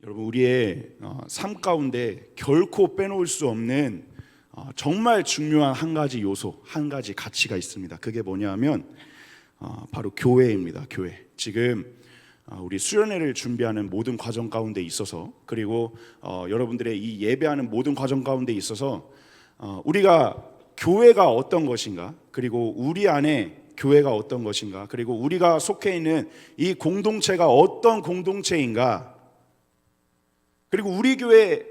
여러분, 우리의 삶 가운데 결코 빼놓을 수 없는 정말 중요한 한 가지 요소, 한 가지 가치가 있습니다. 그게 뭐냐면 바로 교회입니다. 교회. 지금 우리 수련회를 준비하는 모든 과정 가운데 있어서, 그리고 여러분들의 이 예배하는 모든 과정 가운데 있어서 우리가 교회가 어떤 것인가, 그리고 우리 안에 교회가 어떤 것인가, 그리고 우리가 속해 있는 이 공동체가 어떤 공동체인가, 그리고 우리 교회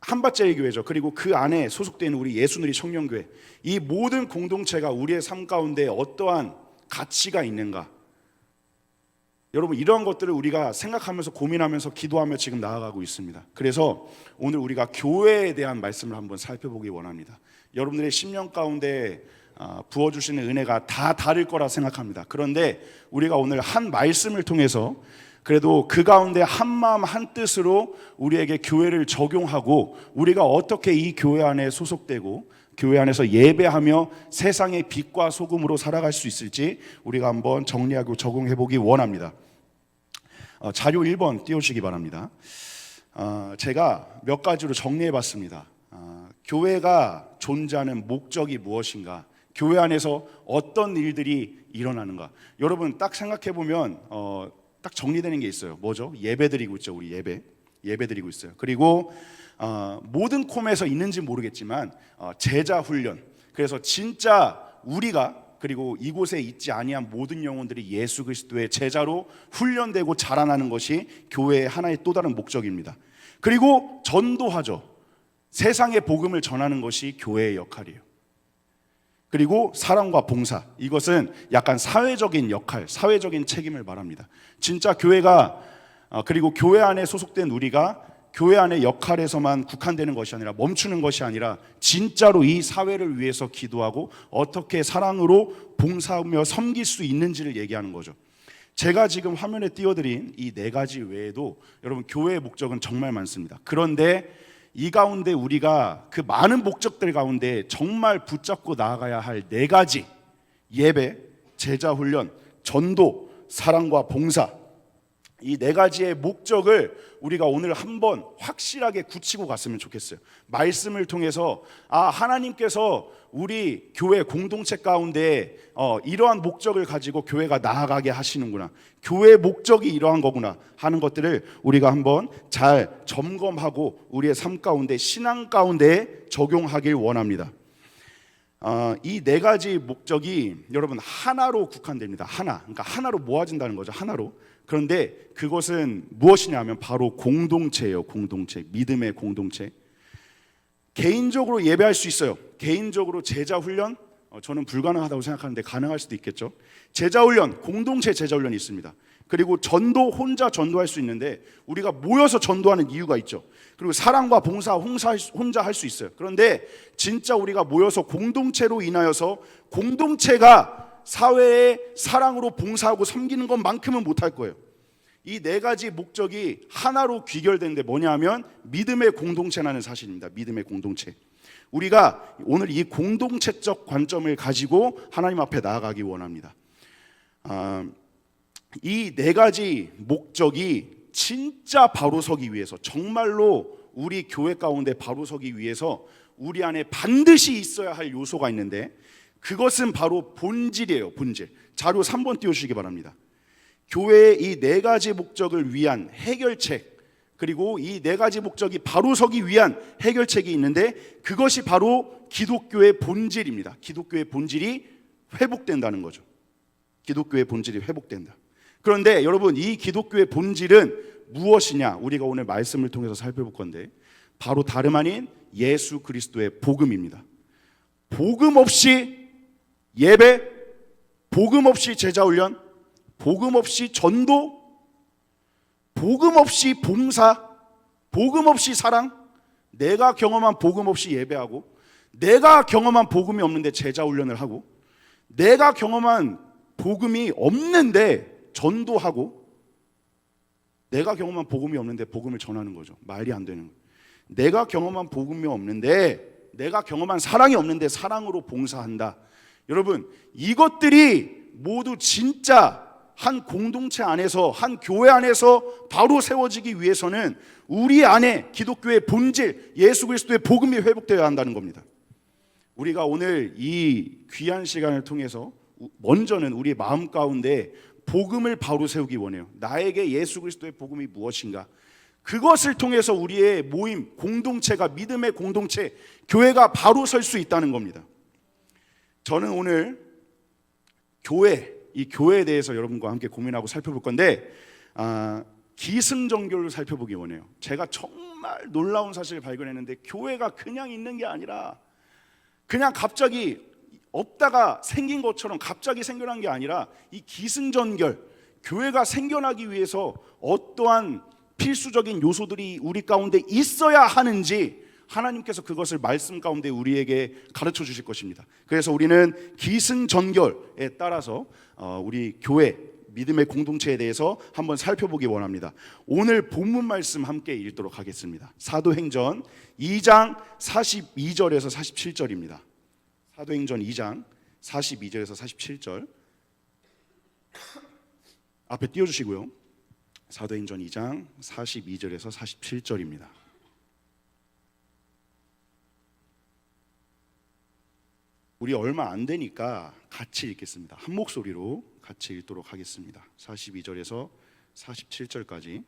한밭자리 교회죠. 그리고 그 안에 소속되어 있는 우리 예수누리 청년교회, 이 모든 공동체가 우리의 삶 가운데 어떠한 가치가 있는가, 여러분, 이러한 것들을 우리가 생각하면서 고민하면서 기도하며 지금 나아가고 있습니다. 그래서 오늘 우리가 교회에 대한 말씀을 한번 살펴보기 원합니다. 여러분들의 심령 가운데 부어주시는 은혜가 다 다를 거라 생각합니다. 그런데 우리가 오늘 한 말씀을 통해서 그래도 그 가운데 한 마음 한 뜻으로 우리에게 교회를 적용하고 우리가 어떻게 이 교회 안에 소속되고 교회 안에서 예배하며 세상의 빛과 소금으로 살아갈 수 있을지 우리가 한번 정리하고 적용해 보기 원합니다. 자료 1번 띄워주시기 바랍니다. 제가 몇 가지로 정리해 봤습니다. 교회가 존재하는 목적이 무엇인가, 교회 안에서 어떤 일들이 일어나는가. 여러분, 딱 생각해 보면 딱 정리되는 게 있어요. 뭐죠? 예배드리고 있죠. 우리 예배드리고 있어요. 그리고 모든 콤에서 있는지 모르겠지만 제자 훈련. 그래서 진짜 우리가, 그리고 이곳에 있지 아니한 모든 영혼들이 예수 그리스도의 제자로 훈련되고 자라나는 것이 교회의 하나의 또 다른 목적입니다. 그리고 전도하죠. 세상의 복음을 전하는 것이 교회의 역할이에요. 그리고 사랑과 봉사, 이것은 약간 사회적인 역할, 사회적인 책임을 말합니다. 진짜 교회가, 그리고 교회 안에 소속된 우리가 교회 안의 역할에서만 국한되는 것이 아니라, 멈추는 것이 아니라 진짜로 이 사회를 위해서 기도하고 어떻게 사랑으로 봉사하며 섬길 수 있는지를 얘기하는 거죠. 제가 지금 화면에 띄워드린 이 네 가지 외에도 여러분, 교회의 목적은 정말 많습니다. 그런데 이 가운데 우리가 그 많은 목적들 가운데 정말 붙잡고 나아가야 할 네 가지, 예배, 제자훈련, 전도, 사랑과 봉사, 이 네 가지의 목적을 우리가 오늘 한번 확실하게 굳히고 갔으면 좋겠어요. 말씀을 통해서 하나님께서 우리 교회 공동체 가운데 이러한 목적을 가지고 교회가 나아가게 하시는구나, 교회의 목적이 이러한 거구나 하는 것들을 우리가 한번 잘 점검하고 우리의 삶 가운데, 신앙 가운데 적용하길 원합니다. 이 네 가지 목적이 여러분 하나로 국한됩니다. 그러니까 하나로 모아진다는 거죠. 하나로. 그런데 그것은 무엇이냐 하면 바로 공동체예요. 공동체, 믿음의 공동체. 개인적으로 예배할 수 있어요. 개인적으로 제자훈련, 저는 불가능하다고 생각하는데 가능할 수도 있겠죠. 제자훈련, 공동체 제자훈련이 있습니다. 그리고 전도, 혼자 전도할 수 있는데 우리가 모여서 전도하는 이유가 있죠. 그리고 사랑과 봉사 혼자 할 수 있어요. 그런데 진짜 우리가 모여서 공동체로 인하여서 공동체가 사회의 사랑으로 봉사하고 섬기는 것만큼은 못할 거예요. 이 네 가지 목적이 하나로 귀결되는데 뭐냐면 믿음의 공동체라는 사실입니다. 믿음의 공동체. 우리가 오늘 이 공동체적 관점을 가지고 하나님 앞에 나아가기 원합니다. 이 네 가지 목적이 진짜 바로 서기 위해서, 정말로 우리 교회 가운데 바로 서기 위해서 우리 안에 반드시 있어야 할 요소가 있는데, 그것은 바로 본질이에요. 본질. 자료 3번 띄워주시기 바랍니다. 교회의 이 네 가지 목적을 위한 해결책, 그리고 이 네 가지 목적이 바로 서기 위한 해결책이 있는데, 그것이 바로 기독교의 본질입니다. 기독교의 본질이 회복된다는 거죠. 기독교의 본질이 회복된다. 그런데 여러분, 이 기독교의 본질은 무엇이냐, 우리가 오늘 말씀을 통해서 살펴볼 건데 바로 다름 아닌 예수 그리스도의 복음입니다. 복음 없이 예배, 복음 없이 제자훈련, 복음 없이 전도, 복음 없이 봉사, 복음 없이 사랑, 내가 경험한 복음 없이 예배하고, 내가 경험한 복음이 없는데 제자훈련을 하고, 내가 경험한 복음이 없는데 전도하고, 내가 경험한 복음이 없는데 복음을 전하는 거죠. 말이 안 되는 거예요. 내가 경험한 복음이 없는데, 내가 경험한 사랑이 없는데 사랑으로 봉사한다. 여러분, 이것들이 모두 진짜 한 공동체 안에서, 한 교회 안에서 바로 세워지기 위해서는 우리 안에 기독교의 본질, 예수 그리스도의 복음이 회복되어야 한다는 겁니다. 우리가 오늘 이 귀한 시간을 통해서 먼저는 우리 마음 가운데 복음을 바로 세우기 원해요. 나에게 예수 그리스도의 복음이 무엇인가? 그것을 통해서 우리의 모임, 공동체가 믿음의 공동체, 교회가 바로 설 수 있다는 겁니다. 저는 오늘 이 교회에 대해서 여러분과 함께 고민하고 살펴볼 건데 기승전결로 살펴보기 원해요. 제가 정말 놀라운 사실을 발견했는데 교회가 그냥 있는 게 아니라 그냥 갑자기 없다가 생긴 것처럼 갑자기 생겨난 게 아니라 이 기승전결, 교회가 생겨나기 위해서 어떠한 필수적인 요소들이 우리 가운데 있어야 하는지 하나님께서 그것을 말씀 가운데 우리에게 가르쳐 주실 것입니다. 그래서 우리는 기승전결에 따라서 우리 교회 믿음의 공동체에 대해서 한번 살펴보기 원합니다. 오늘 본문 말씀 함께 읽도록 하겠습니다. 사도행전 2장 42절에서 47절입니다. 사도행전 2장 42절에서 47절 앞에 띄워주시고요. 사도행전 2장 42절에서 47절입니다. 우리 얼마 안 되니까 같이 읽겠습니다. 한 목소리로 같이 읽도록 하겠습니다. 42절에서 47절까지.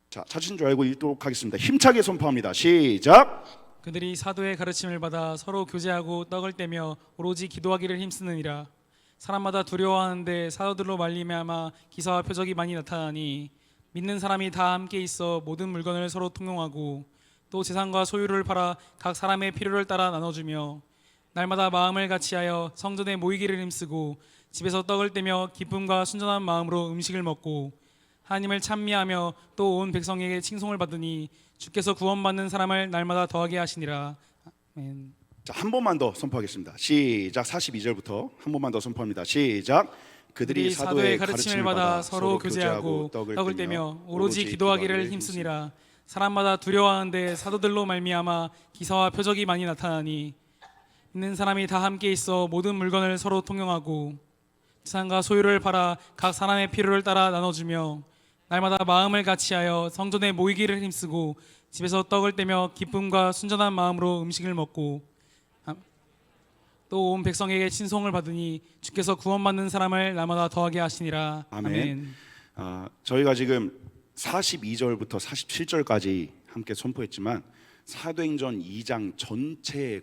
자, 찾으신 줄 알고 읽도록 하겠습니다. 힘차게 선포합니다. 시작. 그들이 사도의 가르침을 받아 서로 교제하고 떡을 떼며 오로지 기도하기를 힘쓰느니라. 사람마다 두려워하는데 사도들로 말미암아 기사와 표적이 많이 나타나니 믿는 사람이 다 함께 있어 모든 물건을 서로 통용하고 또 재산과 소유를 팔아 각 사람의 필요를 따라 나눠주며 날마다 마음을 같이하여 성전에 모이기를 힘쓰고 집에서 떡을 떼며 기쁨과 순전한 마음으로 음식을 먹고 하나님을 찬미하며 또 온 백성에게 칭송을 받으니 주께서 구원받는 사람을 날마다 더하게 하시니라. 아멘. 자, 한 번만 더 선포하겠습니다. 시작. 42절부터 한 번만 더 선포합니다. 시작. 그들이 사도의 가르침을 받아 서로 교제하고 떡을 떼며 오로지 기도하기를 힘쓰니라. 사람마다 두려워하는데 사도들로 말미암아 기사와 표적이 많이 나타나니 있는 사람이 다 함께 있어 모든 물건을 서로 통용하고 재산과 소유를 팔아 각 사람의 필요를 따라 나눠주며 날마다 마음을 같이하여 성전에 모이기를 힘쓰고 집에서 떡을 떼며 기쁨과 순전한 마음으로 음식을 먹고 또 온 백성에게 신송을 받으니 주께서 구원받는 사람을 날마다 더하게 하시니라. 아멘. 저희가 지금 42절부터 47절까지 함께 선포했지만 사도행전 2장 전체에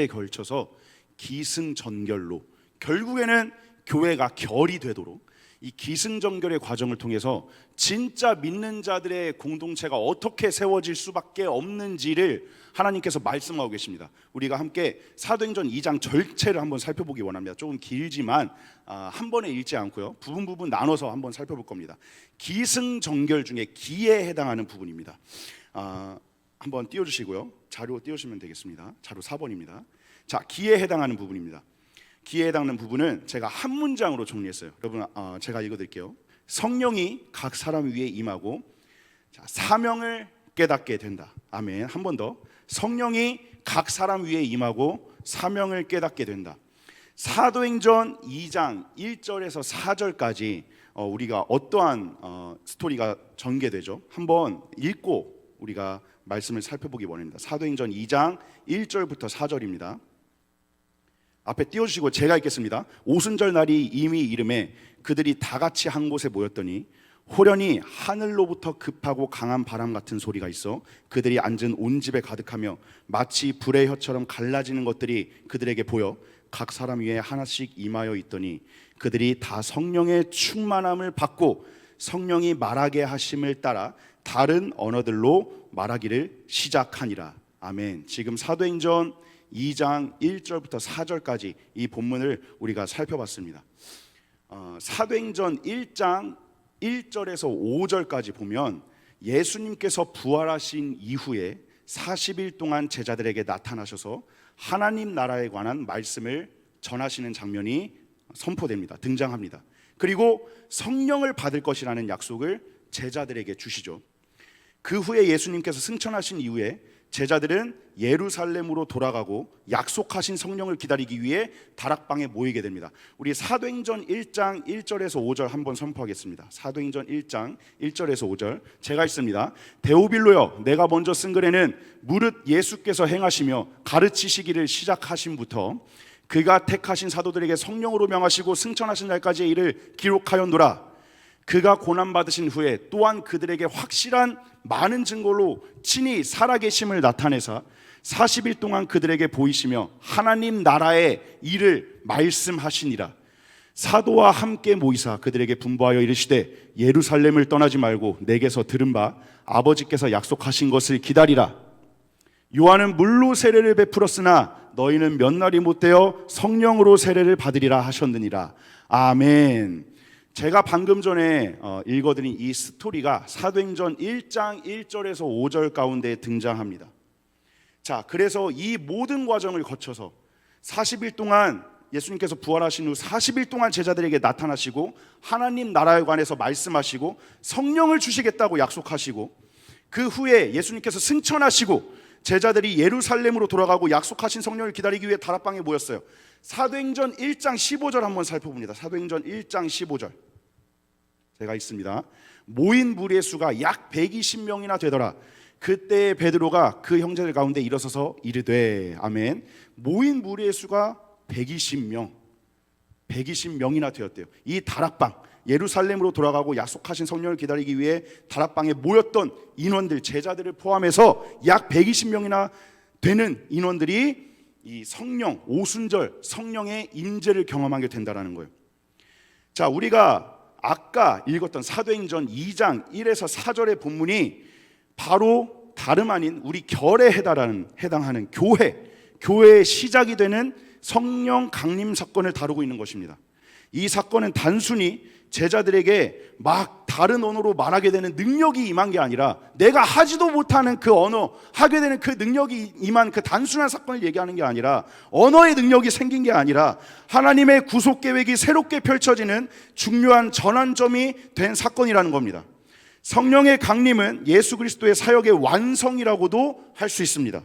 걸쳐서 기승전결로 결국에는 교회가 결이 되도록 이 기승전결의 과정을 통해서 진짜 믿는 자들의 공동체가 어떻게 세워질 수밖에 없는지를 하나님께서 말씀하고 계십니다. 우리가 함께 사도행전 2장 전체를 한번 살펴보기 원합니다. 조금 길지만 한 번에 읽지 않고요, 부분 나눠서 한번 살펴볼 겁니다. 기승전결 중에 기에 해당하는 부분입니다. 한번 띄워주시고요, 자료 띄우시면 되겠습니다. 자료 4번입니다. 자, 기에 해당하는 부분입니다. 기에 해당하는 부분은 제가 한 문장으로 정리했어요. 여러분, 제가 읽어드릴게요. 성령이 각 사람 위에 임하고 사명을 깨닫게 된다. 아멘. 한 번 더. 성령이 각 사람 위에 임하고 사명을 깨닫게 된다. 사도행전 2장 1절에서 4절까지 우리가 어떠한 스토리가 전개되죠? 한번 읽고 우리가 말씀을 살펴보기 원합니다. 사도행전 2장 1절부터 4절입니다. 앞에 띄워주시고 제가 읽겠습니다. 오순절 날이 이미 이름에 그들이 다 같이 한 곳에 모였더니 호련히 하늘로부터 급하고 강한 바람 같은 소리가 있어 그들이 앉은 온 집에 가득하며 마치 불의 혀처럼 갈라지는 것들이 그들에게 보여 각 사람 위에 하나씩 임하여 있더니 그들이 다 성령의 충만함을 받고 성령이 말하게 하심을 따라 다른 언어들로 말하기를 시작하니라. 아멘. 지금 사도행전 2장 1절부터 4절까지 이 본문을 우리가 살펴봤습니다. 사도행전 1장 1절에서 5절까지 보면 예수님께서 부활하신 이후에 40일 동안 제자들에게 나타나셔서 하나님 나라에 관한 말씀을 전하시는 장면이 선포됩니다. 등장합니다. 그리고 성령을 받을 것이라는 약속을 제자들에게 주시죠. 그 후에 예수님께서 승천하신 이후에 제자들은 예루살렘으로 돌아가고 약속하신 성령을 기다리기 위해 다락방에 모이게 됩니다. 우리 사도행전 1장 1절에서 5절 한번 선포하겠습니다. 사도행전 1장 1절에서 5절 제가 읽습니다. 데오빌로여, 내가 먼저 쓴 글에는 무릇 예수께서 행하시며 가르치시기를 시작하심부터 그가 택하신 사도들에게 성령으로 명하시고 승천하신 날까지의 일을 기록하였노라. 그가 고난받으신 후에 또한 그들에게 확실한 많은 증거로 친히 살아계심을 나타내사 40일 동안 그들에게 보이시며 하나님 나라의 일을 말씀하시니라. 사도와 함께 모이사 그들에게 분부하여 이르시되 예루살렘을 떠나지 말고 내게서 들은 바 아버지께서 약속하신 것을 기다리라. 요한은 물로 세례를 베풀었으나 너희는 몇 날이 못되어 성령으로 세례를 받으리라 하셨느니라. 아멘. 제가 방금 전에 읽어드린 이 스토리가 사도행전 1장 1절에서 5절 가운데 등장합니다. 자, 그래서 이 모든 과정을 거쳐서 40일 동안 예수님께서 부활하신 후 40일 동안 제자들에게 나타나시고 하나님 나라에 관해서 말씀하시고 성령을 주시겠다고 약속하시고 그 후에 예수님께서 승천하시고 제자들이 예루살렘으로 돌아가고 약속하신 성령을 기다리기 위해 다락방에 모였어요. 사도행전 1장 15절 한번 살펴봅니다. 사도행전 1장 15절 제가 읽습니다. 모인 무리의 수가 약 120명이나 되더라. 그때 베드로가 그 형제들 가운데 일어서서 이르되 아멘. 모인 무리의 수가 120명이나 되었대요. 이 다락방 예루살렘으로 돌아가고 약속하신 성령을 기다리기 위해 다락방에 모였던 인원들 제자들을 포함해서 약 120명이나 되는 인원들이 이 성령 오순절 성령의 임재를 경험하게 된다라는 거예요. 자, 우리가 아까 읽었던 사도행전 2장 1에서 4절의 본문이 바로 다름 아닌 우리 결에 해당하는 교회의 시작이 되는 성령 강림 사건을 다루고 있는 것입니다. 이 사건은 단순히 제자들에게 막 다른 언어로 말하게 되는 능력이 임한 게 아니라 내가 하지도 못하는 그 언어, 하게 되는 그 능력이 임한 그 단순한 사건을 얘기하는 게 아니라 언어의 능력이 생긴 게 아니라 하나님의 구속 계획이 새롭게 펼쳐지는 중요한 전환점이 된 사건이라는 겁니다. 성령의 강림은 예수 그리스도의 사역의 완성이라고도 할 수 있습니다.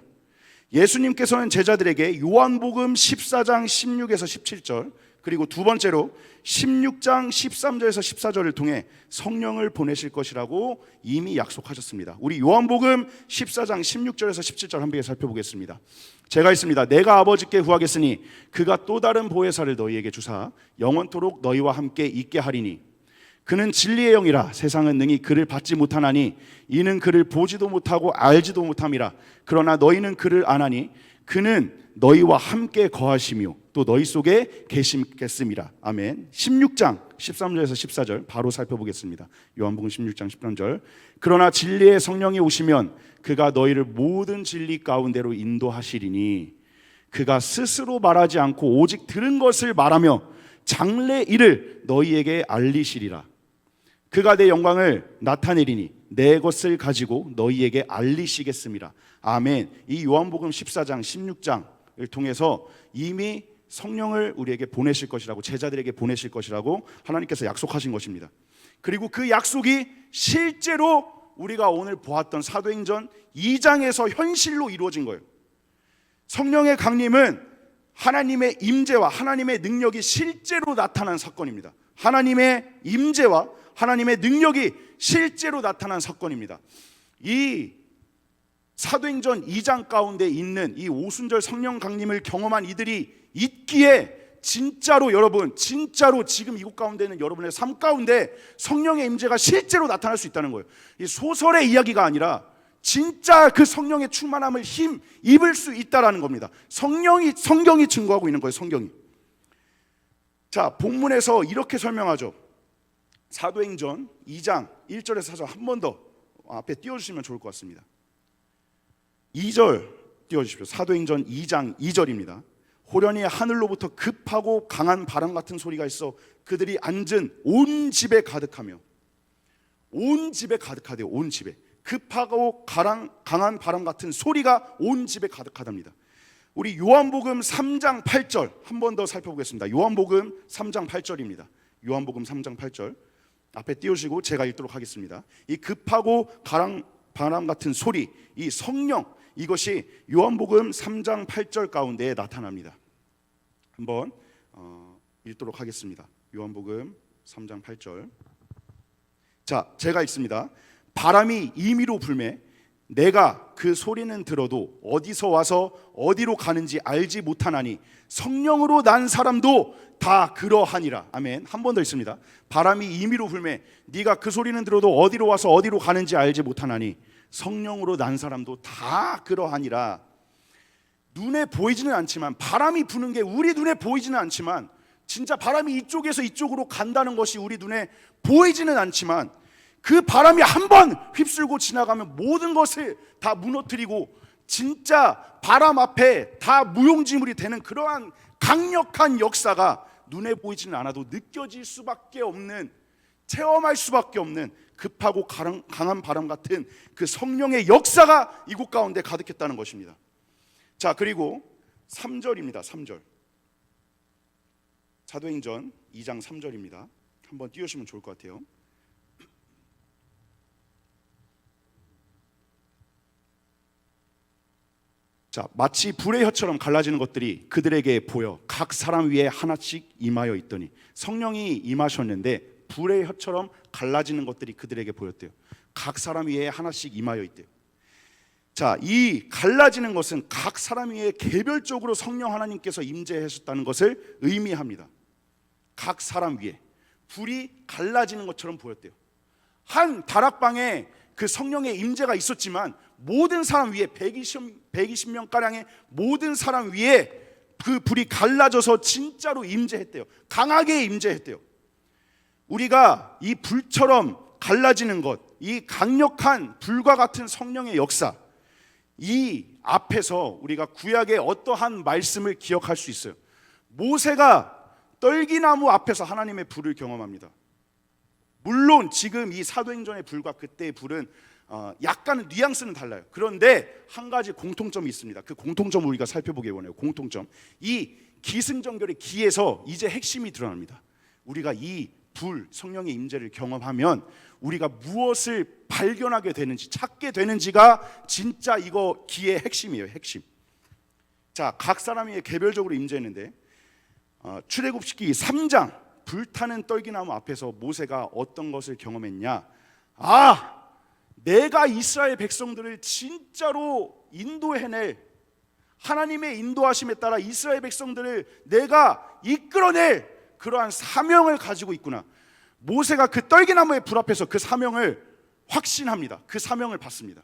예수님께서는 제자들에게 요한복음 14장 16에서 17절 그리고 두 번째로 16장 13절에서 14절을 통해 성령을 보내실 것이라고 이미 약속하셨습니다. 우리 요한복음 14장 16절에서 17절 함께 살펴보겠습니다. 제가 있습니다. 내가 아버지께 구하겠으니 그가 또 다른 보혜사를 너희에게 주사 영원토록 너희와 함께 있게 하리니 그는 진리의 영이라 세상은 능히 그를 받지 못하나니 이는 그를 보지도 못하고 알지도 못함이라. 그러나 너희는 그를 아나니 그는 너희와 함께 거하시며 또 너희 속에 계시겠음이라. 아멘. 16장 13절에서 14절 바로 살펴보겠습니다. 요한복음 16장 13절. 그러나 진리의 성령이 오시면 그가 너희를 모든 진리 가운데로 인도하시리니 그가 스스로 말하지 않고 오직 들은 것을 말하며 장래 일을 너희에게 알리시리라. 그가 내 영광을 나타내리니 내 것을 가지고 너희에게 알리시겠음이라. 아멘. 이 요한복음 14장 16장을 통해서 이미 성령을 우리에게 보내실 것이라고 제자들에게 보내실 것이라고 하나님께서 약속하신 것입니다. 그리고 그 약속이 실제로 우리가 오늘 보았던 사도행전 2장에서 현실로 이루어진 거예요. 성령의 강림은 하나님의 임재와 하나님의 능력이 실제로 나타난 사건입니다. 하나님의 임재와 하나님의 능력이 실제로 나타난 사건입니다. 이 사도행전 2장 가운데 있는 이 오순절 성령 강림을 경험한 이들이 있기에 진짜로 여러분, 진짜로 지금 이곳 가운데 있는 여러분의 삶 가운데 성령의 임재가 실제로 나타날 수 있다는 거예요. 이 소설의 이야기가 아니라 진짜 그 성령의 충만함을 힘 입을 수 있다라는 겁니다. 성경이 증거하고 있는 거예요. 성경이. 자, 본문에서 이렇게 설명하죠. 사도행전 2장 1절에서 4절 한 번 더 앞에 띄워주시면 좋을 것 같습니다. 2절 띄워주십시오. 사도행전 2장 2절입니다. 호련히 하늘로부터 급하고 강한 바람 같은 소리가 있어 그들이 앉은 온 집에 가득하며 온 집에 가득하대요. 온 집에 급하고 강한 바람 같은 소리가 온 집에 가득하답니다. 우리 요한복음 3장 8절 한 번 더 살펴보겠습니다. 요한복음 3장 8절입니다. 요한복음 3장 8절 앞에 띄우시고 제가 읽도록 하겠습니다. 이 급하고 바람 같은 소리, 이 성령, 이것이 요한복음 3장 8절 가운데 나타납니다. 한번 읽도록 하겠습니다. 요한복음 3장 8절. 자, 제가 읽습니다. 바람이 임의로 불매 내가 그 소리는 들어도 어디서 와서 어디로 가는지 알지 못하나니 성령으로 난 사람도 다 그러하니라. 아멘. 한 번 더 읽습니다. 바람이 임의로 불매 네가 그 소리는 들어도 어디로 와서 어디로 가는지 알지 못하나니 성령으로 난 사람도 다 그러하니라. 눈에 보이지는 않지만, 바람이 부는 게 우리 눈에 보이지는 않지만, 진짜 바람이 이쪽에서 이쪽으로 간다는 것이 우리 눈에 보이지는 않지만, 그 바람이 한번 휩쓸고 지나가면 모든 것을 다 무너뜨리고 진짜 바람 앞에 다 무용지물이 되는 그러한 강력한 역사가 눈에 보이지는 않아도 느껴질 수밖에 없는, 체험할 수밖에 없는 급하고 강한 바람 같은 그 성령의 역사가 이곳 가운데 가득했다는 것입니다. 자, 그리고 3절입니다. 3절. 사도행전 2장 3절입니다. 한번 띄우시면 좋을 것 같아요. 자, 마치 불의 혀처럼 갈라지는 것들이 그들에게 보여 각 사람 위에 하나씩 임하여 있더니, 성령이 임하셨는데 불의 혀처럼 갈라지는 것들이 그들에게 보였대요. 각 사람 위에 하나씩 임하여 있대요. 자, 이 갈라지는 것은 각 사람 위에 개별적으로 성령 하나님께서 임재하셨다는 것을 의미합니다. 각 사람 위에 불이 갈라지는 것처럼 보였대요. 한 다락방에 그 성령의 임재가 있었지만 모든 사람 위에 120명 가량의 모든 사람 위에 그 불이 갈라져서 진짜로 임재했대요. 강하게 임재했대요. 우리가 이 불처럼 갈라지는 것, 이 강력한 불과 같은 성령의 역사, 이 앞에서 우리가 구약의 어떠한 말씀을 기억할 수 있어요. 모세가 떨기나무 앞에서 하나님의 불을 경험합니다. 물론 지금 이 사도행전의 불과 그때의 불은 약간은 뉘앙스는 달라요. 그런데 한 가지 공통점이 있습니다. 그 공통점을 우리가 살펴보기 원해요. 공통점. 이 기승전결의 기에서 이제 핵심이 드러납니다. 우리가 이 불, 성령의 임재를 경험하면 우리가 무엇을 발견하게 되는지, 찾게 되는지가 진짜 이거 기의 핵심이에요. 핵심. 자, 각 사람이 개별적으로 임재했는데 출애굽기 3장 불타는 떨기나무 앞에서 모세가 어떤 것을 경험했냐? 내가 이스라엘 백성들을 진짜로 인도해낼, 하나님의 인도하심에 따라 이스라엘 백성들을 내가 이끌어낼 그러한 사명을 가지고 있구나. 모세가 그 떨기나무의 불 앞에서 그 사명을 확신합니다. 그 사명을 받습니다.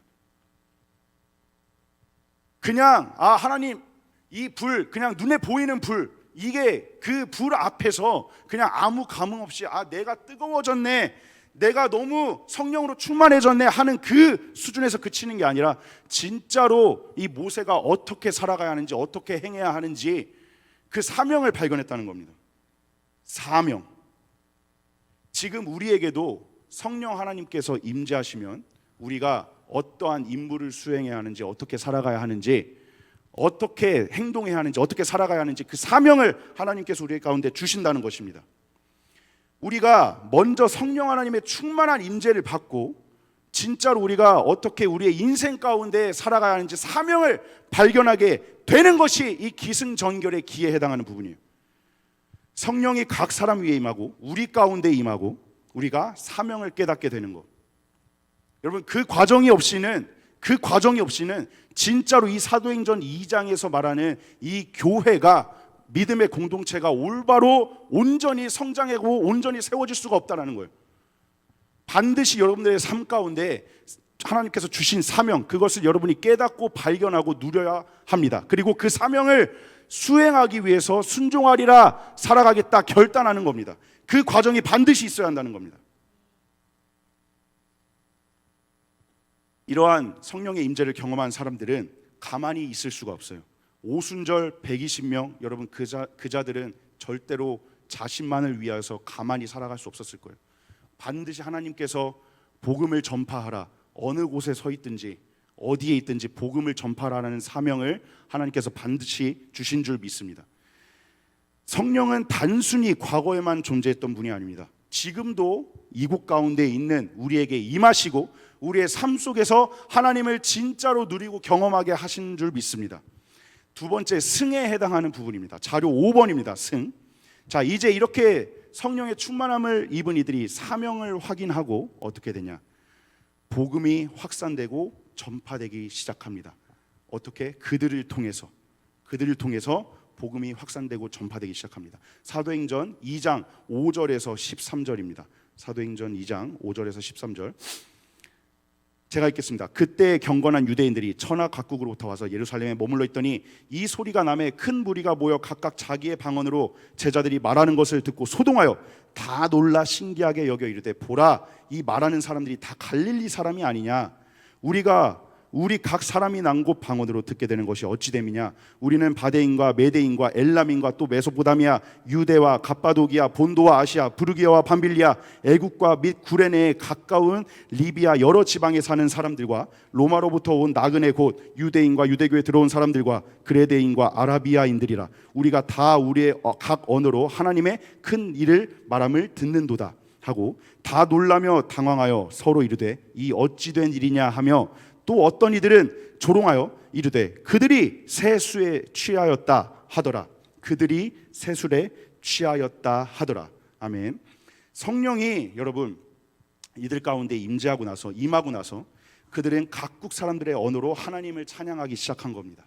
그냥 하나님, 이 불, 그냥 눈에 보이는 불, 이게 그 불 앞에서 그냥 아무 감흥 없이 내가 뜨거워졌네, 내가 너무 성령으로 충만해졌네 하는 그 수준에서 그치는 게 아니라 진짜로 이 모세가 어떻게 살아가야 하는지, 어떻게 행해야 하는지 그 사명을 발견했다는 겁니다. 사명. 지금 우리에게도 성령 하나님께서 임재하시면 우리가 어떠한 임무를 수행해야 하는지, 어떻게 살아가야 하는지, 어떻게 행동해야 하는지, 어떻게 살아가야 하는지 그 사명을 하나님께서 우리 가운데 주신다는 것입니다. 우리가 먼저 성령 하나님의 충만한 임재를 받고 진짜로 우리가 어떻게 우리의 인생 가운데 살아가야 하는지 사명을 발견하게 되는 것이 이 기승전결의 기에 해당하는 부분이에요. 성령이 각 사람 위에 임하고 우리 가운데 임하고 우리가 사명을 깨닫게 되는 것. 여러분, 그 과정이 없이는 진짜로 이 사도행전 2장에서 말하는 이 교회가, 믿음의 공동체가 올바로 온전히 성장하고 온전히 세워질 수가 없다는 거예요. 반드시 여러분들의 삶 가운데 하나님께서 주신 사명, 그것을 여러분이 깨닫고 발견하고 누려야 합니다. 그리고 그 사명을 수행하기 위해서 순종하리라 살아가겠다 결단하는 겁니다. 그 과정이 반드시 있어야 한다는 겁니다. 이러한 성령의 임재를 경험한 사람들은 가만히 있을 수가 없어요. 오순절 120명, 여러분 그 자들은 절대로 자신만을 위하여서 가만히 살아갈 수 없었을 거예요. 반드시 하나님께서 복음을 전파하라, 어느 곳에 서 있든지 어디에 있든지 복음을 전파하라는 사명을 하나님께서 반드시 주신 줄 믿습니다. 성령은 단순히 과거에만 존재했던 분이 아닙니다. 지금도 이곳 가운데 있는 우리에게 임하시고 우리의 삶 속에서 하나님을 진짜로 누리고 경험하게 하신 줄 믿습니다. 두 번째, 승에 해당하는 부분입니다. 자료 5번입니다. 승. 자, 이제 이렇게 성령의 충만함을 입은 이들이 사명을 확인하고 어떻게 되냐? 복음이 확산되고 전파되기 시작합니다. 어떻게? 그들을 통해서 복음이 확산되고 전파되기 시작합니다. 사도행전 2장 5절에서 13절입니다. 사도행전 2장 5절에서 13절. 제가 읽겠습니다. 그때 경건한 유대인들이 천하 각국으로부터 와서 예루살렘에 머물러 있더니 이 소리가 나매 큰 무리가 모여 각각 자기의 방언으로 제자들이 말하는 것을 듣고 소동하여 다 놀라 신기하게 여겨 이르되, 보라, 이 말하는 사람들이 다 갈릴리 사람이 아니냐? 우리 각 사람이 난 곳 방언으로 듣게 되는 것이 어찌 됨이냐? 우리는 바데인과 메데인과 엘람인과 또 메소포다미아, 유대와 갑바도기아, 본도와 아시아, 부르기아와 밤빌리아, 애국과 및 구레네에 가까운 리비아 여러 지방에 사는 사람들과 로마로부터 온 나그네 곧 유대인과 유대교에 들어온 사람들과 그레데인과 아라비아인들이라. 우리가 다 우리의 각 언어로 하나님의 큰 일을 말함을 듣는도다 하고, 다 놀라며 당황하여 서로 이르되 이 어찌 된 일이냐 하며, 또 어떤 이들은 조롱하여 이르되 그들이 세수에 취하였다 하더라. 그들이 세술에 취하였다 하더라. 아멘. 성령이 여러분 이들 가운데 임하고 나서 그들은 각국 사람들의 언어로 하나님을 찬양하기 시작한 겁니다.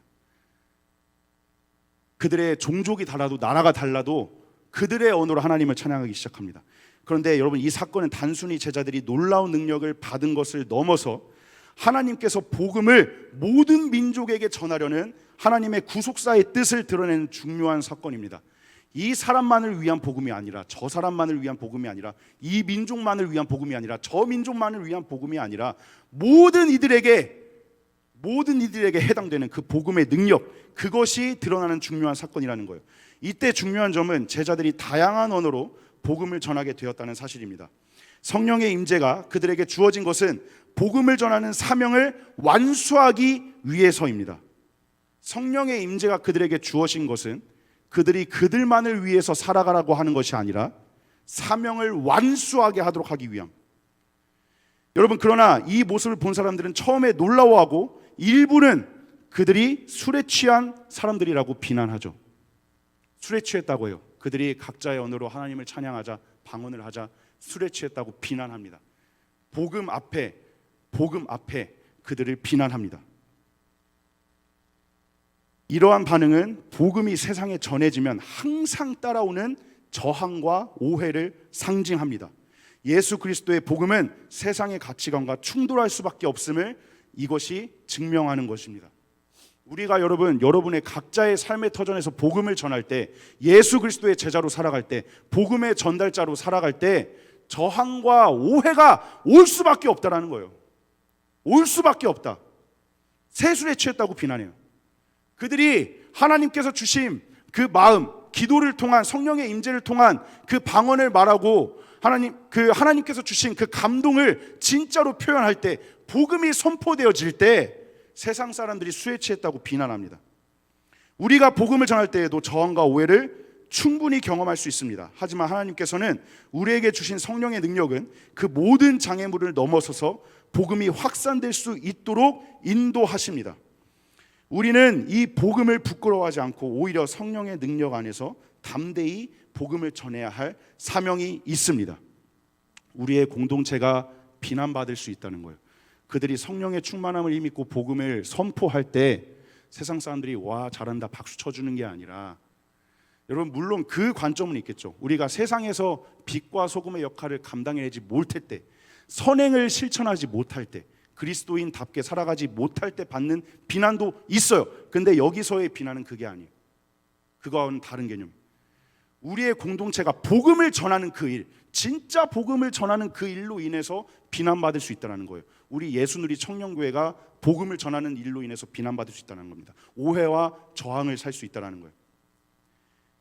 그들의 종족이 달라도 나라가 달라도 그들의 언어로 하나님을 찬양하기 시작합니다. 그런데 여러분, 이 사건은 단순히 제자들이 놀라운 능력을 받은 것을 넘어서 하나님께서 복음을 모든 민족에게 전하려는 하나님의 구속사의 뜻을 드러내는 중요한 사건입니다. 이 사람만을 위한 복음이 아니라, 저 사람만을 위한 복음이 아니라, 이 민족만을 위한 복음이 아니라, 저 민족만을 위한 복음이 아니라 모든 이들에게 해당되는 그 복음의 능력, 그것이 드러나는 중요한 사건이라는 거예요. 이때 중요한 점은 제자들이 다양한 언어로 복음을 전하게 되었다는 사실입니다. 성령의 임재가 그들에게 주어진 것은 복음을 전하는 사명을 완수하기 위해서입니다. 성령의 임재가 그들에게 주어진 것은 그들이 그들만을 위해서 살아가라고 하는 것이 아니라 사명을 완수하게 하도록 하기 위함. 여러분, 그러나 이 모습을 본 사람들은 처음에 놀라워하고 일부는 그들이 술에 취한 사람들이라고 비난하죠. 술에 취했다고 해요. 그들이 각자의 언어로 하나님을 찬양하자, 방언을 하자, 술에 취했다고 비난합니다. 복음 앞에 그들을 비난합니다. 이러한 반응은 복음이 세상에 전해지면 항상 따라오는 저항과 오해를 상징합니다. 예수 그리스도의 복음은 세상의 가치관과 충돌할 수밖에 없음을 이것이 증명하는 것입니다. 우리가 여러분의 각자의 삶의 터전에서 복음을 전할 때, 예수 그리스도의 제자로 살아갈 때, 복음의 전달자로 살아갈 때 저항과 오해가 올 수밖에 없다라는 거예요. 올 수밖에 없다. 세술에 취했다고 비난해요. 그들이 하나님께서 주신 그 마음, 기도를 통한 성령의 임재를 통한 그 방언을 말하고 하나님께서 주신 그 감동을 진짜로 표현할 때, 복음이 선포되어질 때 세상 사람들이 술에 취했다고 비난합니다. 우리가 복음을 전할 때에도 저항과 오해를 충분히 경험할 수 있습니다. 하지만 하나님께서는 우리에게 주신 성령의 능력은 그 모든 장애물을 넘어서서 복음이 확산될 수 있도록 인도하십니다. 우리는 이 복음을 부끄러워하지 않고 오히려 성령의 능력 안에서 담대히 복음을 전해야 할 사명이 있습니다. 우리의 공동체가 비난받을 수 있다는 거예요. 그들이 성령의 충만함을 힘입고 복음을 선포할 때 세상 사람들이 와 잘한다 박수 쳐주는 게 아니라, 여러분 물론 그 관점은 있겠죠. 우리가 세상에서 빛과 소금의 역할을 감당해내지 못할 때, 선행을 실천하지 못할 때, 그리스도인답게 살아가지 못할 때 받는 비난도 있어요. 근데 여기서의 비난은 그게 아니에요. 그거와는 다른 개념. 우리의 공동체가 복음을 전하는 그 일, 진짜 복음을 전하는 그 일로 인해서 비난받을 수 있다는 거예요. 우리 예수누리 청년교회가 복음을 전하는 일로 인해서 비난받을 수 있다는 겁니다. 오해와 저항을 살 수 있다는 거예요.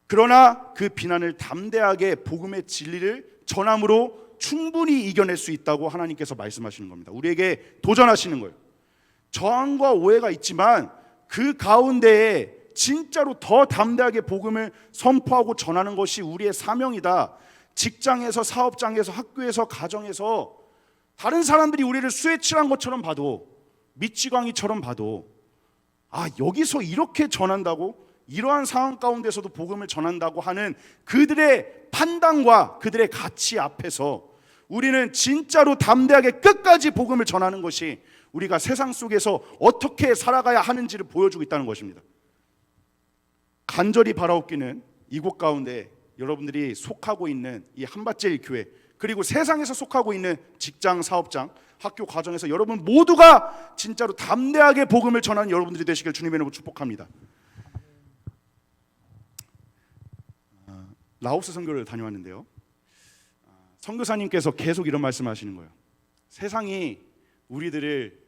그러나 그 비난을 담대하게 복음의 진리를 전함으로 충분히 이겨낼 수 있다고 하나님께서 말씀하시는 겁니다. 우리에게 도전하시는 거예요. 저항과 오해가 있지만 그 가운데에 진짜로 더 담대하게 복음을 선포하고 전하는 것이 우리의 사명이다. 직장에서, 사업장에서, 학교에서, 가정에서 다른 사람들이 우리를 수에 칠한 것처럼 봐도, 미치광이처럼 봐도, 아, 여기서 이렇게 전한다고? 이러한 상황 가운데서도 복음을 전한다고 하는 그들의 판단과 그들의 가치 앞에서 우리는 진짜로 담대하게 끝까지 복음을 전하는 것이 우리가 세상 속에서 어떻게 살아가야 하는지를 보여주고 있다는 것입니다. 간절히 바라옵기는 이곳 가운데 여러분들이 속하고 있는 이 한밭제일 교회, 그리고 세상에서 속하고 있는 직장, 사업장, 학교, 가정에서 여러분 모두가 진짜로 담대하게 복음을 전하는 여러분들이 되시길 주님의 이름으로 축복합니다. 라오스 선교를 다녀왔는데요, 선교사님께서 계속 이런 말씀하시는 거예요. 세상이 우리들을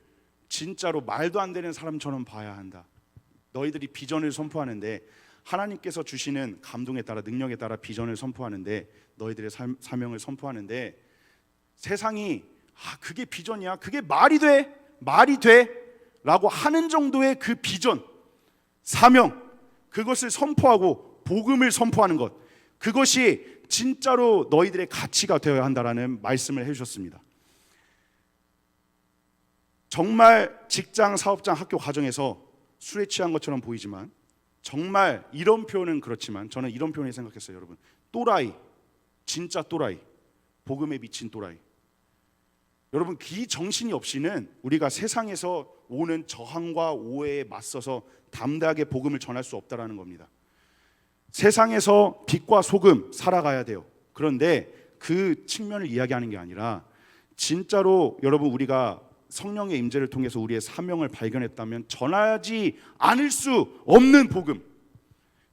진짜로 말도 안 되는 사람처럼 봐야 한다. 너희들이 비전을 선포하는데, 하나님께서 주시는 감동에 따라, 능력에 따라 비전을 선포하는데, 너희들의 사명을 선포하는데, 세상이 그게 비전이야? 그게 말이 돼? 말이 돼? 라고 하는 정도의 그 비전, 사명, 그것을 선포하고 복음을 선포하는 것, 그것이 진짜로 너희들의 가치가 되어야 한다라는 말씀을 해주셨습니다. 정말 직장, 사업장, 학교, 가정에서 술에 취한 것처럼 보이지만, 정말 이런 표현은 그렇지만 저는 이런 표현을 생각했어요. 여러분, 또라이, 진짜 또라이, 복음에 미친 또라이. 여러분, 이 정신이 없이는 우리가 세상에서 오는 저항과 오해에 맞서서 담대하게 복음을 전할 수 없다라는 겁니다. 세상에서 빛과 소금 살아가야 돼요. 그런데 그 측면을 이야기하는 게 아니라, 진짜로 여러분, 우리가 성령의 임재를 통해서 우리의 사명을 발견했다면 전하지 않을 수 없는 복음,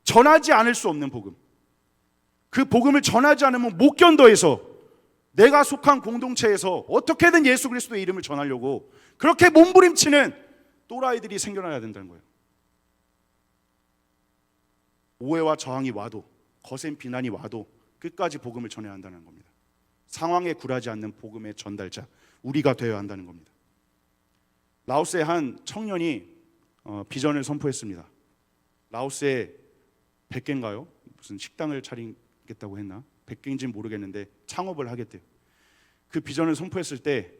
전하지 않을 수 없는 복음, 그 복음을 전하지 않으면 못 견뎌해서 내가 속한 공동체에서 어떻게든 예수 그리스도의 이름을 전하려고 그렇게 몸부림치는 또라이들이 생겨나야 된다는 거예요. 오해와 저항이 와도, 거센 비난이 와도 끝까지 복음을 전해야 한다는 겁니다. 상황에 굴하지 않는 복음의 전달자, 우리가 되어야 한다는 겁니다. 라오스의 한 청년이 비전을 선포했습니다. 라오스에 100개인가요? 무슨 식당을 차리겠다고 했나? 100개인지는 모르겠는데 창업을 하겠대요. 그 비전을 선포했을 때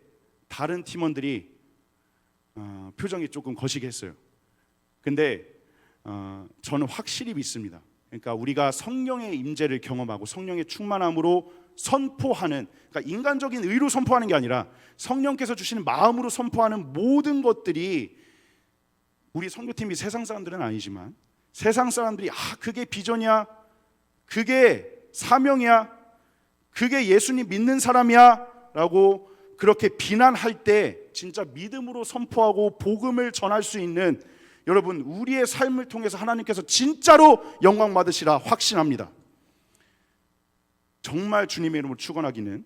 다른 팀원들이 표정이 조금 거시기 했어요. 근데 저는 확실히 믿습니다. 그러니까 우리가 성령의 임재를 경험하고 성령의 충만함으로 선포하는, 그러니까 인간적인 의로 선포하는 게 아니라 성령께서 주시는 마음으로 선포하는 모든 것들이, 우리 선교팀이 세상 사람들은 아니지만 세상 사람들이 그게 비전이야, 그게 사명이야, 그게 예수님 믿는 사람이야 라고 그렇게 비난할 때 진짜 믿음으로 선포하고 복음을 전할 수 있는, 여러분, 우리의 삶을 통해서 하나님께서 진짜로 영광 받으시라 확신합니다. 정말 주님의 이름으로 축원하기는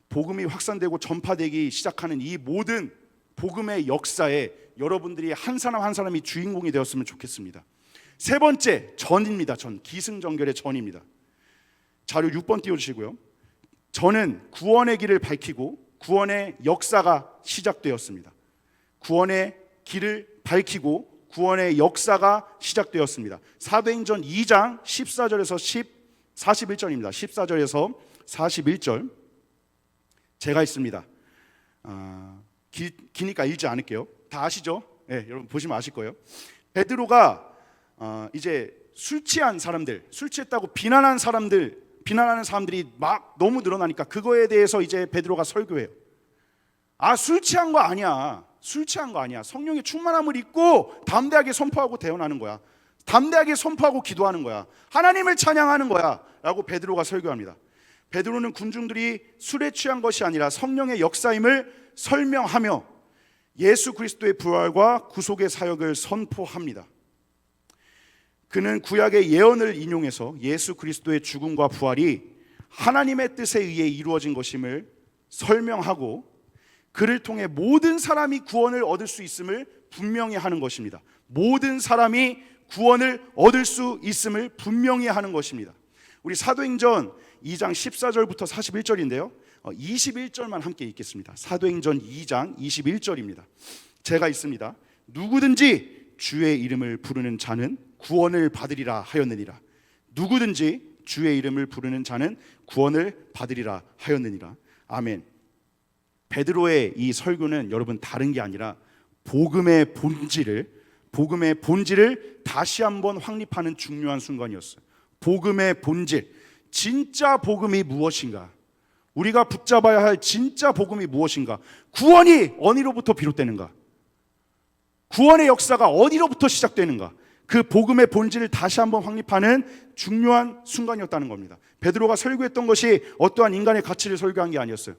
복음이 확산되고 전파되기 시작하는 이 모든 복음의 역사에 여러분들이 한 사람 한 사람이 주인공이 되었으면 좋겠습니다. 세 번째, 전입니다. 전, 기승전결의 전입니다. 자료 6번 띄워주시고요. 저는 구원의 길을 밝히고 구원의 역사가 시작되었습니다. 구원의 길을 밝히고 구원의 역사가 시작되었습니다. 사도행전 2장 14절에서 41절입니다. 14절에서 41절 제가 있습니다. 기니까 읽지 않을게요. 다 아시죠? 네, 여러분 보시면 아실 거예요. 베드로가 이제 술 취한 사람들, 술 취했다고 비난하는 사람들이 막 너무 늘어나니까 그거에 대해서 이제 베드로가 설교해요. 술 취한 거 아니야. 술 취한 거 아니야. 성령의 충만함을 입고 담대하게 선포하고 대언하는 거야. 담대하게 선포하고 기도하는 거야. 하나님을 찬양하는 거야 라고 베드로가 설교합니다. 베드로는 군중들이 술에 취한 것이 아니라 성령의 역사임을 설명하며 예수 그리스도의 부활과 구속의 사역을 선포합니다. 그는 구약의 예언을 인용해서 예수 그리스도의 죽음과 부활이 하나님의 뜻에 의해 이루어진 것임을 설명하고, 그를 통해 모든 사람이 구원을 얻을 수 있음을 분명히 하는 것입니다. 모든 사람이 구원을 얻을 수 있음을 분명히 하는 것입니다. 우리 사도행전 2장 14절부터 41절인데요 21절만 함께 읽겠습니다. 사도행전 2장 21절입니다. 제가 있습니다. 누구든지 주의 이름을 부르는 자는 구원을 받으리라 하였느니라. 누구든지 주의 이름을 부르는 자는 구원을 받으리라 하였느니라. 아멘. 베드로의 이 설교는 여러분 다른 게 아니라 복음의 본질을 다시 한번 확립하는 중요한 순간이었어요. 복음의 본질, 진짜 복음이 무엇인가? 우리가 붙잡아야 할 진짜 복음이 무엇인가? 구원이 어디로부터 비롯되는가? 구원의 역사가 어디로부터 시작되는가? 그 복음의 본질을 다시 한번 확립하는 중요한 순간이었다는 겁니다. 베드로가 설교했던 것이 어떠한 인간의 가치를 설교한 게 아니었어요.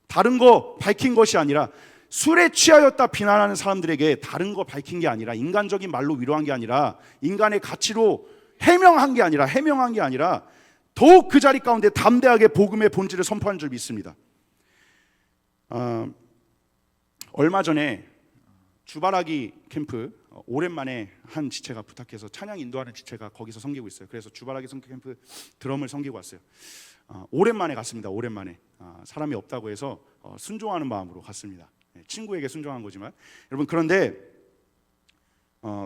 다른 거 밝힌 것이 아니라, 술에 취하였다 비난하는 사람들에게 다른 거 밝힌 게 아니라, 인간적인 말로 위로한 게 아니라, 인간의 가치로 해명한 게 아니라 더욱 그 자리 가운데 담대하게 복음의 본질을 선포한 줄 믿습니다. 얼마 전에 주바라기 캠프, 오랜만에 한 지체가 부탁해서 찬양 인도하는 지체가 거기서 섬기고 있어요. 그래서 주바라기 성교 캠프 드럼을 섬기고 왔어요. 오랜만에 갔습니다. 오랜만에 사람이 없다고 해서 순종하는 마음으로 갔습니다. 친구에게 순종한 거지만, 여러분, 그런데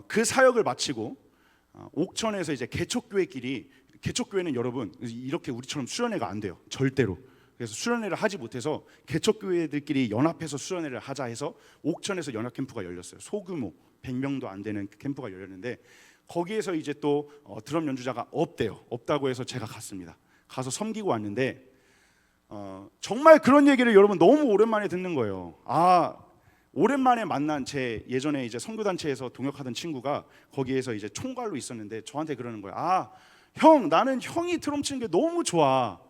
그 사역을 마치고 옥천에서 이제 개척교회끼리, 개척교회는 여러분 이렇게 우리처럼 수련회가 안 돼요, 절대로. 그래서 수련회를 하지 못해서 개척교회들끼리 연합해서 수련회를 하자 해서 옥천에서 연합 캠프가 열렸어요. 소규모 100명도 안 되는 캠프가 열렸는데, 거기에서 이제 또 드럼 연주자가 없다고 해서 제가 갔습니다. 가서 섬기고 왔는데 정말 그런 얘기를 여러분 너무 오랜만에 듣는 거예요. 오랜만에 만난 제 예전에 이제 선교단체에서 동역하던 친구가 거기에서 이제 총괄로 있었는데 저한테 그러는 거예요. 형, 나는 형이 드럼 치는 게 너무 좋아.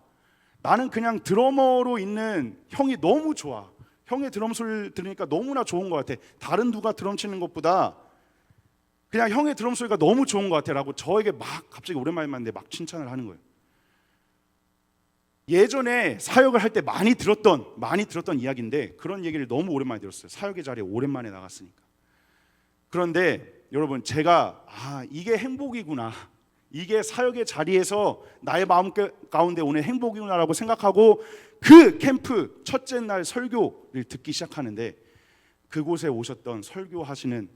나는 그냥 드러머로 있는 형이 너무 좋아. 형의 드럼 소리를 들으니까 너무나 좋은 것 같아. 다른 누가 드럼 치는 것보다 그냥 형의 드럼 소리가 너무 좋은 것 같아 라고 저에게 막 갑자기 오랜만에 만났는데 막 칭찬을 하는 거예요. 예전에 사역을 할 때 많이 들었던 이야기인데 그런 얘기를 너무 오랜만에 들었어요. 사역의 자리에 오랜만에 나갔으니까. 그런데 여러분, 제가 이게 행복이구나, 이게 사역의 자리에서 나의 마음 가운데 오는 행복이구나라고 생각하고 그 캠프 첫째 날 설교를 듣기 시작하는데, 그곳에 오셨던 설교하시는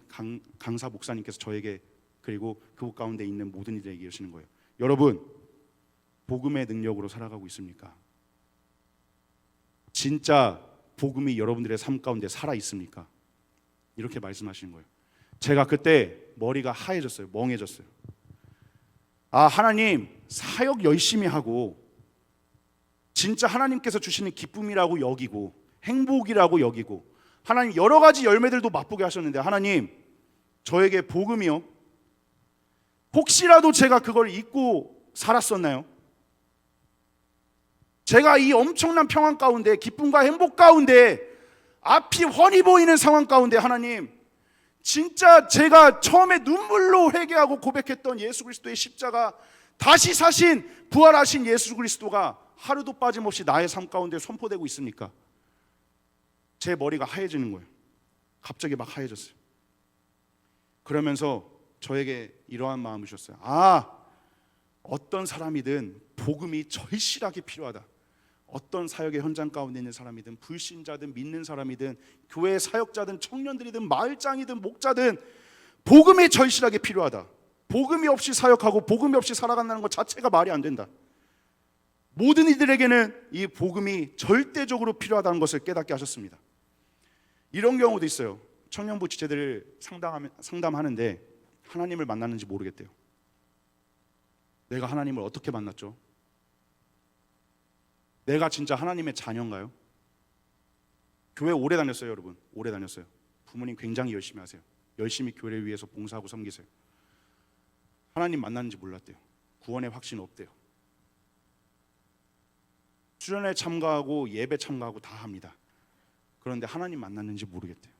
강사 목사님께서 저에게, 그리고 그곳 가운데 있는 모든 이들에게 이러시는 거예요. 여러분, 복음의 능력으로 살아가고 있습니까? 진짜 복음이 여러분들의 삶 가운데 살아 있습니까? 이렇게 말씀하시는 거예요. 제가 그때 머리가 하얘졌어요. 멍해졌어요. 하나님, 사역 열심히 하고 진짜 하나님께서 주시는 기쁨이라고 여기고 행복이라고 여기고, 하나님 여러 가지 열매들도 맛보게 하셨는데, 하나님, 저에게 복음이요, 혹시라도 제가 그걸 잊고 살았었나요? 제가 이 엄청난 평안 가운데, 기쁨과 행복 가운데, 앞이 훤히 보이는 상황 가운데, 하나님, 진짜 제가 처음에 눈물로 회개하고 고백했던 예수 그리스도의 십자가, 다시 사신 부활하신 예수 그리스도가 하루도 빠짐없이 나의 삶 가운데 선포되고 있습니까? 제 머리가 하얘지는 거예요. 갑자기 막 하얘졌어요. 그러면서 저에게 이러한 마음을 주셨어요. 어떤 사람이든 복음이 절실하게 필요하다. 어떤 사역의 현장 가운데 있는 사람이든, 불신자든 믿는 사람이든, 교회 사역자든, 청년들이든, 마을장이든, 목자든, 복음이 절실하게 필요하다. 복음이 없이 사역하고 복음이 없이 살아간다는 것 자체가 말이 안 된다. 모든 이들에게는 이 복음이 절대적으로 필요하다는 것을 깨닫게 하셨습니다. 이런 경우도 있어요. 청년부 지체들을 상담하는데 하나님을 만났는지 모르겠대요. 내가 하나님을 어떻게 만났죠? 내가 진짜 하나님의 자녀인가요? 교회 오래 다녔어요, 여러분. 오래 다녔어요. 부모님 굉장히 열심히 하세요. 열심히 교회를 위해서 봉사하고 섬기세요. 하나님 만났는지 몰랐대요. 구원의 확신 없대요. 수련회 참가하고 예배 참가하고 다 합니다. 그런데 하나님 만났는지 모르겠대요.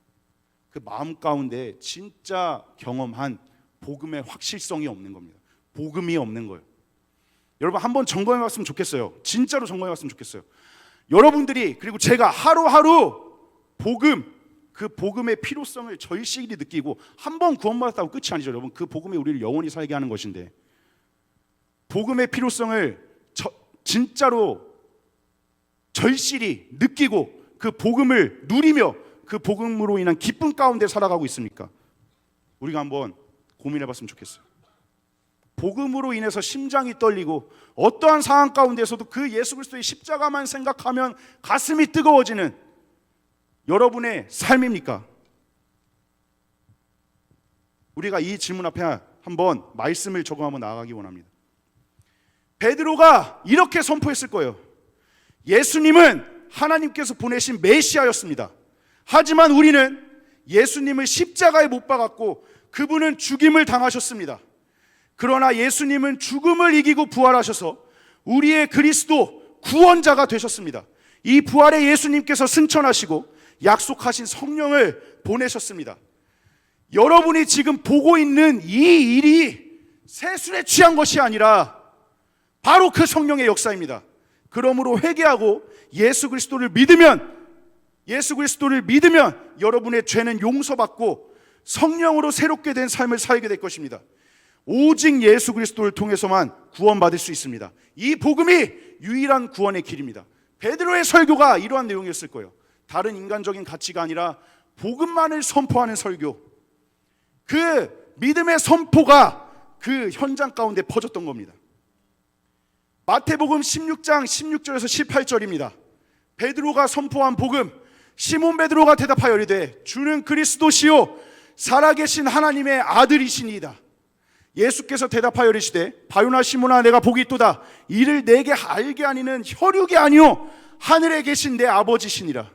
그 마음 가운데 진짜 경험한 복음의 확실성이 없는 겁니다. 복음이 없는 거예요. 여러분, 한번 점검해 봤으면 좋겠어요. 진짜로 점검해 봤으면 좋겠어요. 여러분들이, 그리고 제가 하루하루 그 복음의 필요성을 절실히 느끼고, 한 번 구원받았다고 끝이 아니죠, 여러분. 그 복음이 우리를 영원히 살게 하는 것인데, 복음의 필요성을 진짜로 절실히 느끼고 그 복음을 누리며 그 복음으로 인한 기쁨 가운데 살아가고 있습니까? 우리가 한번 고민해 봤으면 좋겠어요. 복음으로 인해서 심장이 떨리고 어떠한 상황 가운데서도 그 예수 그리스도의 십자가만 생각하면 가슴이 뜨거워지는 여러분의 삶입니까? 우리가 이 질문 앞에 한번 말씀을 적어 한번 나아가기 원합니다. 베드로가 이렇게 선포했을 거예요. 예수님은 하나님께서 보내신 메시아였습니다. 하지만 우리는 예수님을 십자가에 못 박았고 그분은 죽임을 당하셨습니다. 그러나 예수님은 죽음을 이기고 부활하셔서 우리의 그리스도 구원자가 되셨습니다. 이 부활의 예수님께서 승천하시고 약속하신 성령을 보내셨습니다. 여러분이 지금 보고 있는 이 일이 세술에 취한 것이 아니라 바로 그 성령의 역사입니다. 그러므로 회개하고 예수 그리스도를 믿으면 여러분의 죄는 용서받고 성령으로 새롭게 된 삶을 살게 될 것입니다. 오직 예수 그리스도를 통해서만 구원받을 수 있습니다. 이 복음이 유일한 구원의 길입니다. 베드로의 설교가 이러한 내용이었을 거예요. 다른 인간적인 가치가 아니라 복음만을 선포하는 설교. 그 믿음의 선포가 그 현장 가운데 퍼졌던 겁니다. 마태복음 16장 16절에서 18절입니다. 베드로가 선포한 복음. 시몬 베드로가 대답하여 이르되 주는 그리스도시요 살아계신 하나님의 아들이시니이다. 예수께서 대답하여 이르시되 바요나 시몬아 내가 복이 있도다. 이를 내게 알게 하니는 혈육이 아니요 하늘에 계신 내 아버지시니라.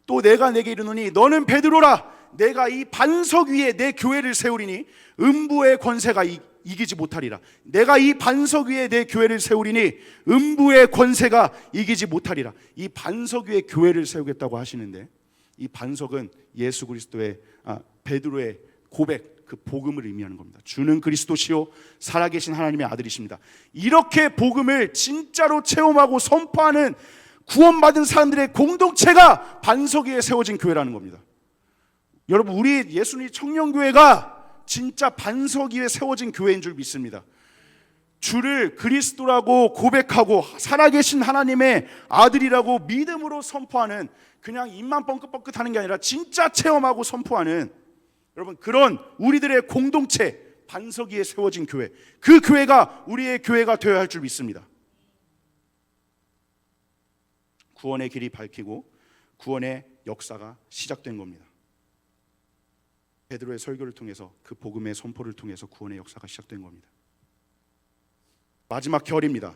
또 내가 내게 이르노니 너는 베드로라. 내가 이 반석 위에 내 교회를 세우리니 음부의 권세가 이기지 못하리라. 내가 이 반석 위에 내 교회를 세우리니 음부의 권세가 이기지 못하리라. 이 반석 위에 교회를 세우겠다고 하시는데 이 반석은 예수 그리스도의 베드로의 고백, 그 복음을 의미하는 겁니다. 주는 그리스도시요 살아계신 하나님의 아들이십니다. 이렇게 복음을 진짜로 체험하고 선포하는 구원받은 사람들의 공동체가 반석 위에 세워진 교회라는 겁니다. 여러분, 우리 예수님 청년교회가 진짜 반석 위에 세워진 교회인 줄 믿습니다. 주를 그리스도라고 고백하고 살아계신 하나님의 아들이라고 믿음으로 선포하는, 그냥 입만 뻥긋뻥긋 하는 게 아니라 진짜 체험하고 선포하는, 여러분, 그런 우리들의 공동체, 반석 위에 세워진 교회, 그 교회가 우리의 교회가 되어야 할 줄 믿습니다. 구원의 길이 밝히고 구원의 역사가 시작된 겁니다. 베드로의 설교를 통해서, 그 복음의 선포를 통해서 구원의 역사가 시작된 겁니다. 마지막 결입니다.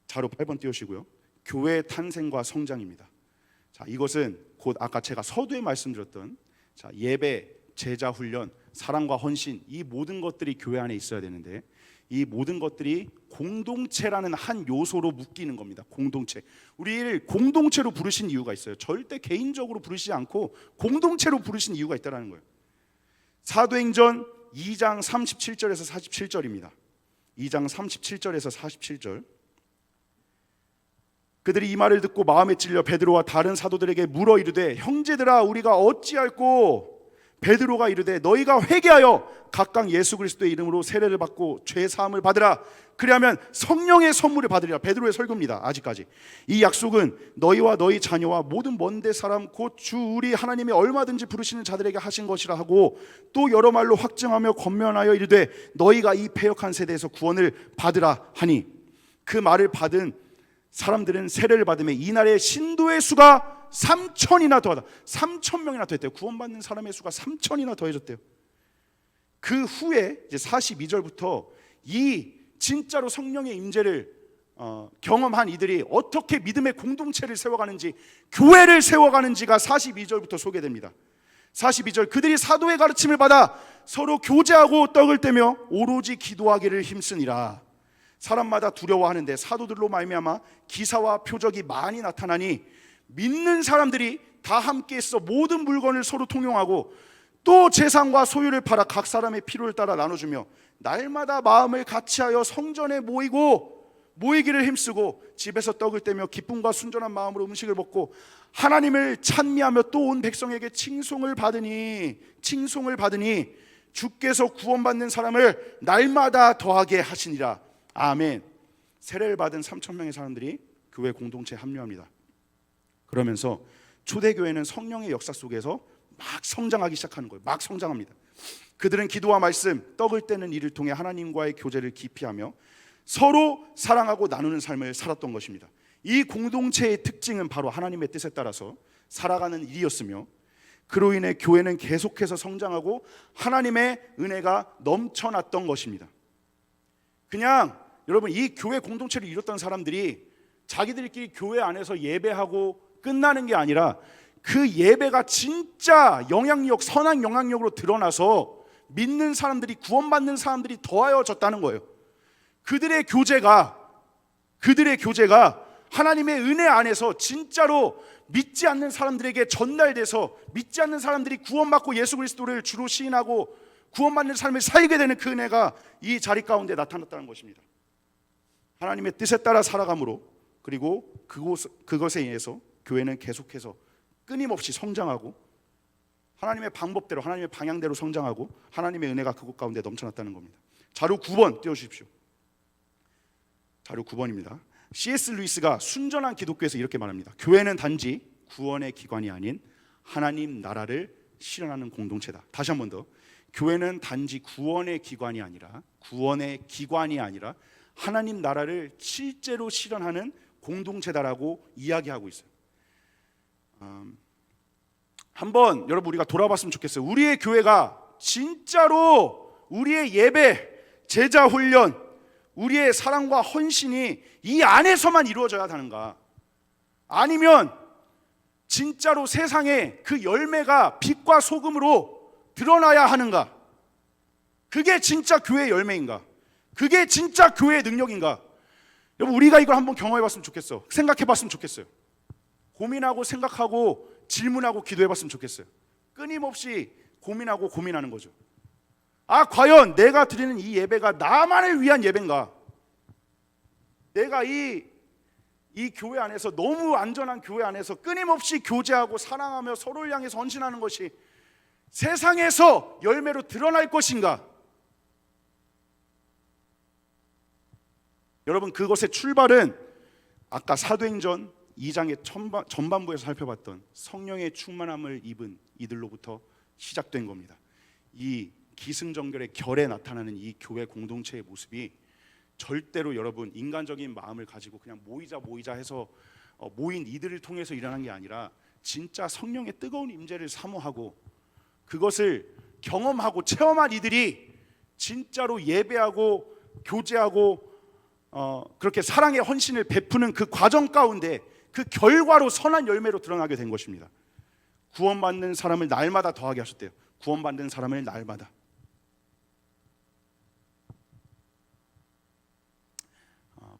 자료 8번 띄우시고요. 교회의 탄생과 성장입니다. 자, 이것은 곧 아까 제가 서두에 말씀드렸던 예배, 제자 훈련, 사랑과 헌신, 이 모든 것들이 교회 안에 있어야 되는데, 이 모든 것들이 공동체라는 한 요소로 묶이는 겁니다. 공동체. 우리를 공동체로 부르신 이유가 있어요. 절대 개인적으로 부르시지 않고 공동체로 부르신 이유가 있다는 거예요. 사도행전 2장 37절에서 47절입니다. 2장 37절에서 47절. 그들이 이 말을 듣고 마음에 찔려 베드로와 다른 사도들에게 물어 이르되 형제들아 우리가 어찌할꼬? 베드로가 이르되 너희가 회개하여 각각 예수 그리스도의 이름으로 세례를 받고 죄 사함을 받으라. 그리하면 성령의 선물을 받으리라. 베드로의 설교입니다. 아직까지 이 약속은 너희와 너희 자녀와 모든 먼데 사람 곧 주 우리 하나님이 얼마든지 부르시는 자들에게 하신 것이라 하고, 또 여러 말로 확증하며 권면하여 이르되 너희가 이 패역한 세대에서 구원을 받으라 하니, 그 말을 받은 사람들은 세례를 받으며 이날의 신도의 수가 3,000이나 더하다. 3,000명이나 더했대요. 구원받는 사람의 수가 3,000이나 더해졌대요. 그 후에 이제 42절부터 이 진짜로 성령의 임재를 경험한 이들이 어떻게 믿음의 공동체를 세워가는지, 교회를 세워가는지가 42절부터 소개됩니다. 42절, 그들이 사도의 가르침을 받아 서로 교제하고 떡을 떼며 오로지 기도하기를 힘쓰니라. 사람마다 두려워하는데 사도들로 말미암아 기사와 표적이 많이 나타나니 믿는 사람들이 다 함께해서 모든 물건을 서로 통용하고 또 재산과 소유를 팔아 각 사람의 필요를 따라 나눠주며 날마다 마음을 같이하여 성전에 모이기를 힘쓰고 집에서 떡을 떼며 기쁨과 순전한 마음으로 음식을 먹고 하나님을 찬미하며 또 온 백성에게 칭송을 받으니 주께서 구원받는 사람을 날마다 더하게 하시니라. 아멘. 세례를 받은 3,000명의 사람들이 교회 공동체에 합류합니다. 그러면서 초대교회는 성령의 역사 속에서 막 성장하기 시작하는 거예요. 막 성장합니다. 그들은 기도와 말씀, 떡을 떼는 일을 통해 하나님과의 교제를 깊이하며 서로 사랑하고 나누는 삶을 살았던 것입니다. 이 공동체의 특징은 바로 하나님의 뜻에 따라서 살아가는 일이었으며, 그로 인해 교회는 계속해서 성장하고 하나님의 은혜가 넘쳐났던 것입니다. 그냥 여러분, 이 교회 공동체를 이뤘던 사람들이 자기들끼리 교회 안에서 예배하고 끝나는 게 아니라 그 예배가 진짜 영향력, 선한 영향력으로 드러나서 믿는 사람들이, 구원받는 사람들이 더하여졌다는 거예요. 그들의 교제가 하나님의 은혜 안에서 진짜로 믿지 않는 사람들에게 전달돼서 믿지 않는 사람들이 구원받고 예수 그리스도를 주로 시인하고 구원받는 삶을 살게 되는 그 은혜가 이 자리 가운데 나타났다는 것입니다. 하나님의 뜻에 따라 살아감으로, 그리고 그것에 의해서 교회는 계속해서 끊임없이 성장하고 하나님의 방법대로, 하나님의 방향대로 성장하고 하나님의 은혜가 그곳 가운데 넘쳐났다는 겁니다. 자료 9번 띄워주십시오. 자료 9번입니다. C.S. 루이스가 순전한 기독교에서 이렇게 말합니다. 교회는 단지 구원의 기관이 아닌 하나님 나라를 실현하는 공동체다. 다시 한 번 더. 교회는 단지 구원의 기관이 아니라 하나님 나라를 실제로 실현하는 공동체다라고 이야기하고 있어요. 한번 여러분 우리가 돌아봤으면 좋겠어요. 우리의 교회가 진짜로 우리의 예배, 제자 훈련, 우리의 사랑과 헌신이 이 안에서만 이루어져야 하는가? 아니면 진짜로 세상에 그 열매가 빛과 소금으로 드러나야 하는가? 그게 진짜 교회의 열매인가? 그게 진짜 교회의 능력인가? 여러분, 우리가 이걸 한번 경험해봤으면 좋겠어. 생각해봤으면 좋겠어요. 고민하고 생각하고 질문하고 기도해봤으면 좋겠어요. 끊임없이 고민하는 거죠. 과연 내가 드리는 이 예배가 나만을 위한 예배인가? 내가 이 교회 안에서, 너무 안전한 교회 안에서 끊임없이 교제하고 사랑하며 서로를 향해서 헌신하는 것이 세상에서 열매로 드러날 것인가? 여러분, 그것의 출발은 아까 사도행전 2장의 전반부에서 살펴봤던 성령의 충만함을 입은 이들로부터 시작된 겁니다. 이 기승전결의 결에 나타나는 이 교회 공동체의 모습이 절대로 여러분 인간적인 마음을 가지고 그냥 모이자 해서 모인 이들을 통해서 일어난 게 아니라 진짜 성령의 뜨거운 임재를 사모하고 그것을 경험하고 체험한 이들이 진짜로 예배하고 교제하고 그렇게 사랑의 헌신을 베푸는 그 과정 가운데 그 결과로 선한 열매로 드러나게 된 것입니다. 구원받는 사람을 날마다 더하게 하셨대요. 구원받는 사람을 날마다.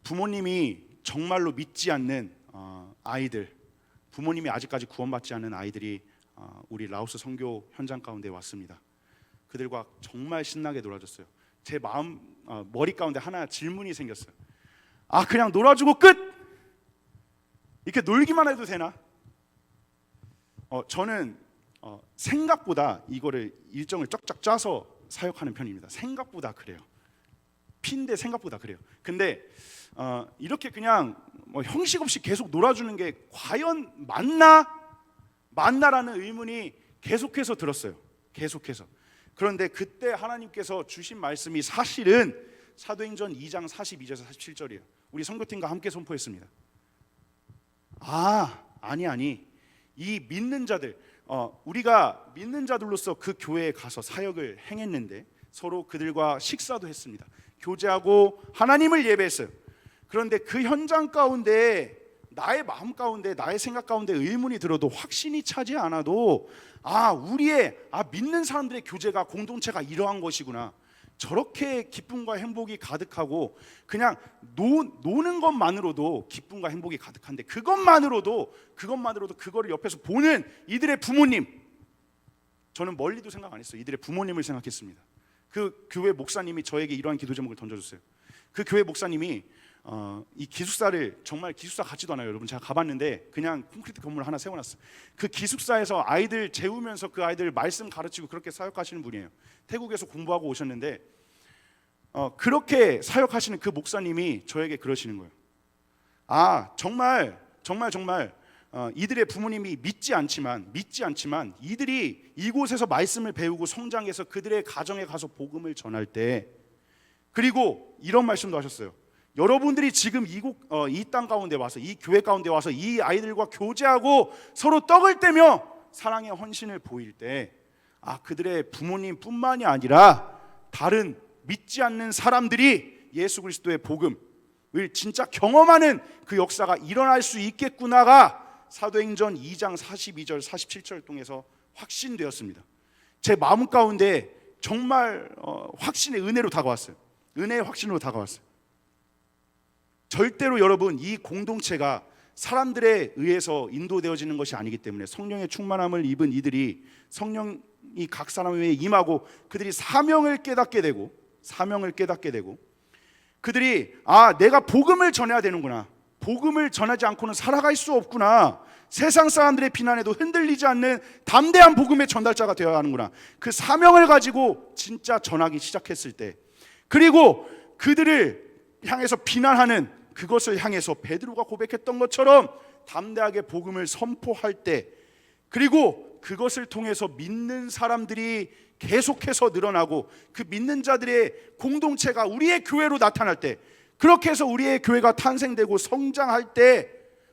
부모님이 정말로 믿지 않는 아이들, 부모님이 아직까지 구원받지 않는 아이들이 우리 라오스 선교 현장 가운데 왔습니다. 그들과 정말 신나게 놀아줬어요. 제 머리 가운데 하나 질문이 생겼어요. 그냥 놀아주고 끝! 이렇게 놀기만 해도 되나? 저는 생각보다 이거를 일정을 쫙쫙 짜서 사역하는 편입니다. 생각보다 그래요. 피인데 생각보다 그래요. 근데 이렇게 그냥 형식 없이 계속 놀아주는 게 과연 맞나라는 의문이 계속해서 들었어요. 계속해서. 그런데 그때 하나님께서 주신 말씀이 사실은 사도행전 2장 42절에서 47절이에요. 우리 선교팀과 함께 선포했습니다. 아니 이 믿는 자들, 우리가 믿는 자들로서 그 교회에 가서 사역을 행했는데 서로 그들과 식사도 했습니다. 교제하고 하나님을 예배했어요. 그런데 그 현장 가운데 나의 마음 가운데, 나의 생각 가운데 의문이 들어도 확신이 차지 않아도 우리의 믿는 사람들의 교제가, 공동체가 이러한 것이구나. 저렇게 기쁨과 행복이 가득하고 그냥 노는 것만으로도 기쁨과 행복이 가득한데 그것만으로도 그거를 옆에서 보는 이들의 부모님, 저는 멀리도 생각 안 했어요. 이들의 부모님을 생각했습니다. 그 교회 목사님이 저에게 이러한 기도 제목을 던져줬어요. 그 교회 목사님이 이 기숙사를, 정말 기숙사 같지도 않아요. 여러분, 제가 가봤는데 그냥 콘크리트 건물 하나 세워놨어요. 그 기숙사에서 아이들 재우면서 그 아이들 말씀 가르치고 그렇게 사역하시는 분이에요. 태국에서 공부하고 오셨는데 그렇게 사역하시는 그 목사님이 저에게 그러시는 거예요. 정말 이들의 부모님이 믿지 않지만 이들이 이곳에서 말씀을 배우고 성장해서 그들의 가정에 가서 복음을 전할 때, 그리고 이런 말씀도 하셨어요. 여러분들이 지금 이 땅 가운데 와서, 이 교회 가운데 와서 이 아이들과 교제하고 서로 떡을 떼며 사랑의 헌신을 보일 때, 그들의 부모님뿐만이 아니라 다른 믿지 않는 사람들이 예수 그리스도의 복음을 진짜 경험하는 그 역사가 일어날 수 있겠구나가 사도행전 2장 42절 47절 통해서 확신되었습니다. 제 마음 가운데 정말 확신의 은혜로 다가왔어요. 은혜의 확신으로 다가왔어요. 절대로 여러분, 이 공동체가 사람들에 의해서 인도되어지는 것이 아니기 때문에, 성령의 충만함을 입은 이들이 성령이 각 사람에 임하고 그들이 사명을 깨닫게 되고 그들이 내가 복음을 전해야 되는구나, 복음을 전하지 않고는 살아갈 수 없구나, 세상 사람들의 비난에도 흔들리지 않는 담대한 복음의 전달자가 되어야 하는구나, 그 사명을 가지고 진짜 전하기 시작했을 때, 그리고 그들을 향해서 비난하는 그것을 향해서 베드로가 고백했던 것처럼 담대하게 복음을 선포할 때, 그리고 그것을 통해서 믿는 사람들이 계속해서 늘어나고 그 믿는 자들의 공동체가 우리의 교회로 나타날 때, 그렇게 해서 우리의 교회가 탄생되고 성장할 때,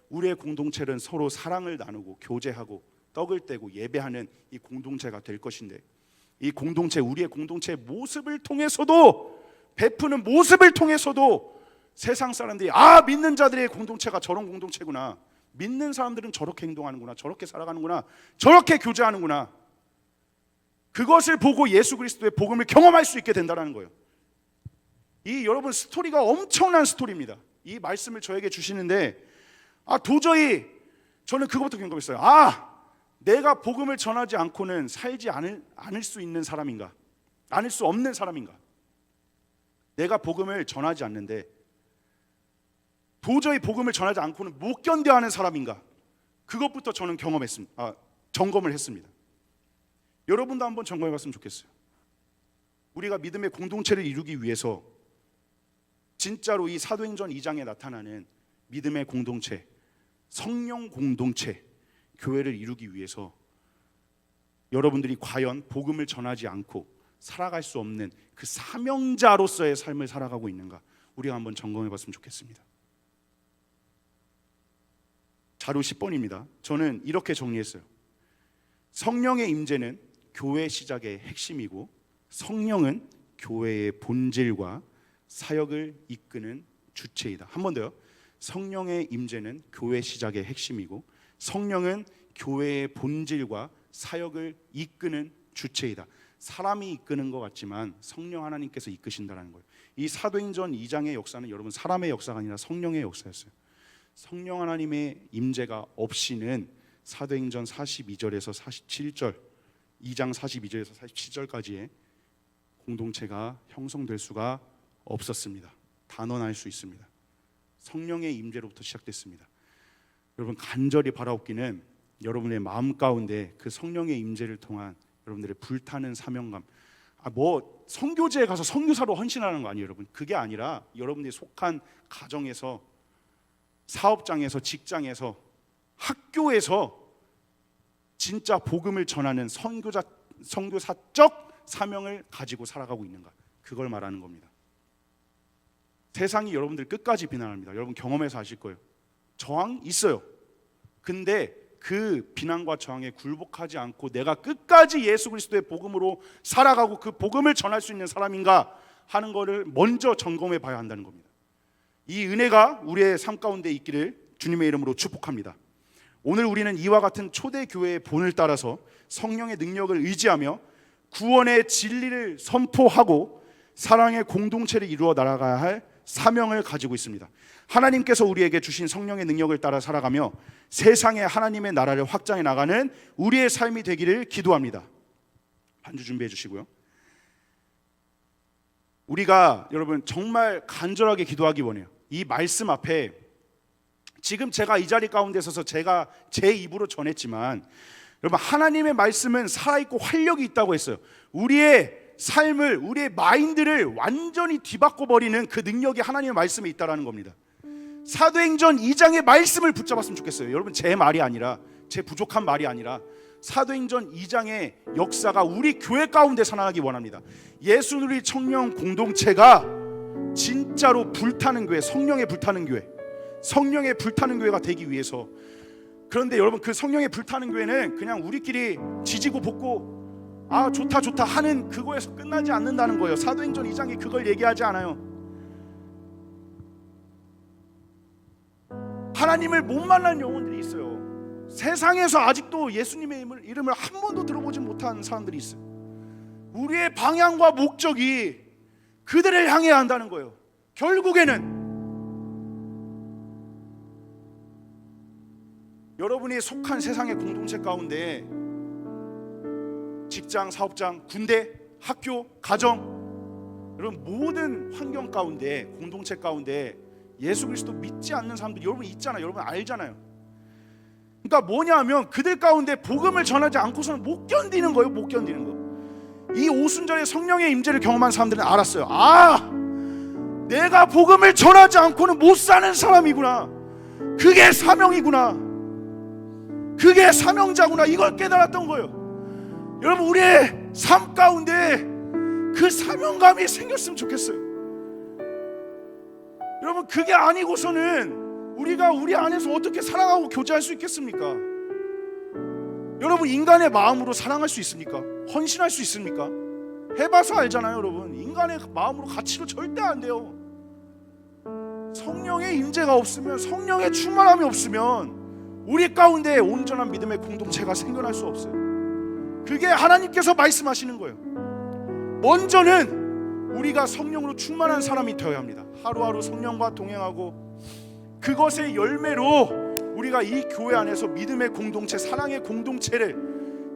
우리의 공동체는 서로 사랑을 나누고 교제하고 떡을 떼고 예배하는 이 공동체가 될 것인데, 이 공동체, 우리의 공동체의 모습을 통해서도, 베푸는 모습을 통해서도 세상 사람들이 믿는 자들의 공동체가 저런 공동체구나, 믿는 사람들은 저렇게 행동하는구나, 저렇게 살아가는구나, 저렇게 교제하는구나, 그것을 보고 예수 그리스도의 복음을 경험할 수 있게 된다는 거예요. 이 여러분 스토리가 엄청난 스토리입니다. 이 말씀을 저에게 주시는데 도저히 저는 그것부터 경험했어요. 내가 복음을 전하지 않고는 살지 않을 수 있는 사람인가, 않을 수 없는 사람인가, 내가 복음을 전하지 않는데 도저히 복음을 전하지 않고는 못 견뎌하는 사람인가, 그것부터 저는 점검을 했습니다. 여러분도 한번 점검해 봤으면 좋겠어요. 우리가 믿음의 공동체를 이루기 위해서 진짜로 이 사도행전 2장에 나타나는 믿음의 공동체, 성령 공동체, 교회를 이루기 위해서 여러분들이 과연 복음을 전하지 않고 살아갈 수 없는 그 사명자로서의 삶을 살아가고 있는가, 우리가 한번 점검해 봤으면 좋겠습니다. 자료 10번입니다. 저는 이렇게 정리했어요. 성령의 임재는 교회 시작의 핵심이고, 성령은 교회의 본질과 사역을 이끄는 주체이다. 한 번 더요. 성령의 임재는 교회 시작의 핵심이고, 성령은 교회의 본질과 사역을 이끄는 주체이다. 사람이 이끄는 것 같지만 성령 하나님께서 이끄신다는 거예요. 이 사도행전 2장의 역사는 여러분 사람의 역사가 아니라 성령의 역사였어요. 성령 하나님의 임재가 없이는 사도행전 42절에서 47절, 2장 42절에서 47절까지의 공동체가 형성될 수가 없었습니다. 단언할 수 있습니다. 성령의 임재로부터 시작됐습니다. 여러분 간절히 바라옵기는 여러분의 마음 가운데 그 성령의 임재를 통한 여러분들의 불타는 사명감, 선교지에 가서 선교사로 헌신하는 거 아니에요, 여러분. 그게 아니라 여러분들이 속한 가정에서, 사업장에서, 직장에서, 학교에서 진짜 복음을 전하는 선교사적 사명을 가지고 살아가고 있는가, 그걸 말하는 겁니다. 세상이 여러분들 끝까지 비난합니다. 여러분 경험해서 아실 거예요. 저항 있어요. 근데 그 비난과 저항에 굴복하지 않고 내가 끝까지 예수 그리스도의 복음으로 살아가고 그 복음을 전할 수 있는 사람인가 하는 것을 먼저 점검해 봐야 한다는 겁니다. 이 은혜가 우리의 삶 가운데 있기를 주님의 이름으로 축복합니다. 오늘 우리는 이와 같은 초대교회의 본을 따라서 성령의 능력을 의지하며 구원의 진리를 선포하고 사랑의 공동체를 이루어 나아가야 할 사명을 가지고 있습니다. 하나님께서 우리에게 주신 성령의 능력을 따라 살아가며 세상에 하나님의 나라를 확장해 나가는 우리의 삶이 되기를 기도합니다. 반주 준비해 주시고요. 우리가 여러분 정말 간절하게 기도하기 원해요. 이 말씀 앞에 지금 제가 이 자리 가운데 서서 제가 제 입으로 전했지만, 여러분 하나님의 말씀은 살아있고 활력이 있다고 했어요. 우리의 삶을, 우리의 마인드를 완전히 뒤바꿔 버리는 그 능력이 하나님의 말씀에 있다라는 겁니다. 사도행전 2장의 말씀을 붙잡았으면 좋겠어요. 여러분, 제 말이 아니라, 제 부족한 말이 아니라 사도행전 2장의 역사가 우리 교회 가운데 살아나기 원합니다. 예수 누리 청년 공동체가 진짜로 불타는 교회, 성령에 불타는 교회, 성령에 불타는 교회가 되기 위해서. 그런데 여러분, 그 성령에 불타는 교회는 그냥 우리끼리 지지고 볶고 아 좋다 좋다 하는 그거에서 끝나지 않는다는 거예요. 사도행전 2장이 그걸 얘기하지 않아요. 하나님을 못 만난 영혼들이 있어요. 세상에서 아직도 예수님의 이름을 한 번도 들어보지 못한 사람들이 있어요. 우리의 방향과 목적이 그들을 향해야 한다는 거예요. 결국에는 여러분이 속한 세상의 공동체 가운데 직장, 사업장, 군대, 학교, 가정, 여러분 모든 환경 가운데, 공동체 가운데 예수 그리스도 믿지 않는 사람들 여러분 있잖아요. 여러분 알잖아요. 그러니까 뭐냐면 그들 가운데 복음을 전하지 않고서는 못 견디는 거예요. 못 견디는 거. 이 오순절에 성령의 임재를 경험한 사람들은 알았어요. 아, 내가 복음을 전하지 않고는 못 사는 사람이구나. 그게 사명이구나. 그게 사명자구나. 이걸 깨달았던 거예요. 여러분, 우리의 삶 가운데 그 사명감이 생겼으면 좋겠어요. 여러분, 그게 아니고서는 우리가 우리 안에서 어떻게 사랑하고 교제할 수 있겠습니까? 여러분, 인간의 마음으로 사랑할 수 있습니까? 헌신할 수 있습니까? 해봐서 알잖아요. 여러분, 인간의 마음으로 가치로 절대 안 돼요. 성령의 임재가 없으면, 성령의 충만함이 없으면 우리 가운데 온전한 믿음의 공동체가 생겨날 수 없어요. 그게 하나님께서 말씀하시는 거예요. 먼저는 우리가 성령으로 충만한 사람이 되어야 합니다. 하루하루 성령과 동행하고 그것의 열매로 우리가 이 교회 안에서 믿음의 공동체, 사랑의 공동체를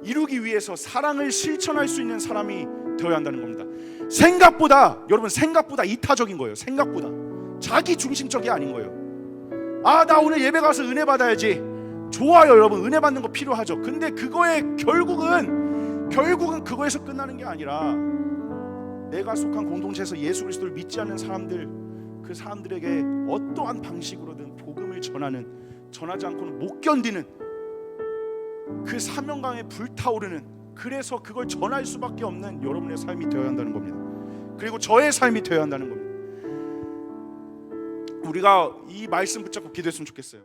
이루기 위해서 사랑을 실천할 수 있는 사람이 되어야 한다는 겁니다. 생각보다, 여러분, 생각보다 이타적인 거예요. 생각보다 자기 중심적이 아닌 거예요. 아, 나 오늘 예배 가서 은혜 받아야지. 좋아요, 여러분, 은혜 받는 거 필요하죠. 근데 그거의 결국은 그거에서 끝나는 게 아니라 내가 속한 공동체에서 예수 그리스도를 믿지 않는 사람들, 그 사람들에게 어떠한 방식으로든 복음을 전하지 않고는 못 견디는 그 사명감에 불타오르는, 그래서 그걸 전할 수밖에 없는 여러분의 삶이 되어야 한다는 겁니다. 그리고 저의 삶이 되어야 한다는 겁니다. 우리가 이 말씀 붙잡고 기도했으면 좋겠어요.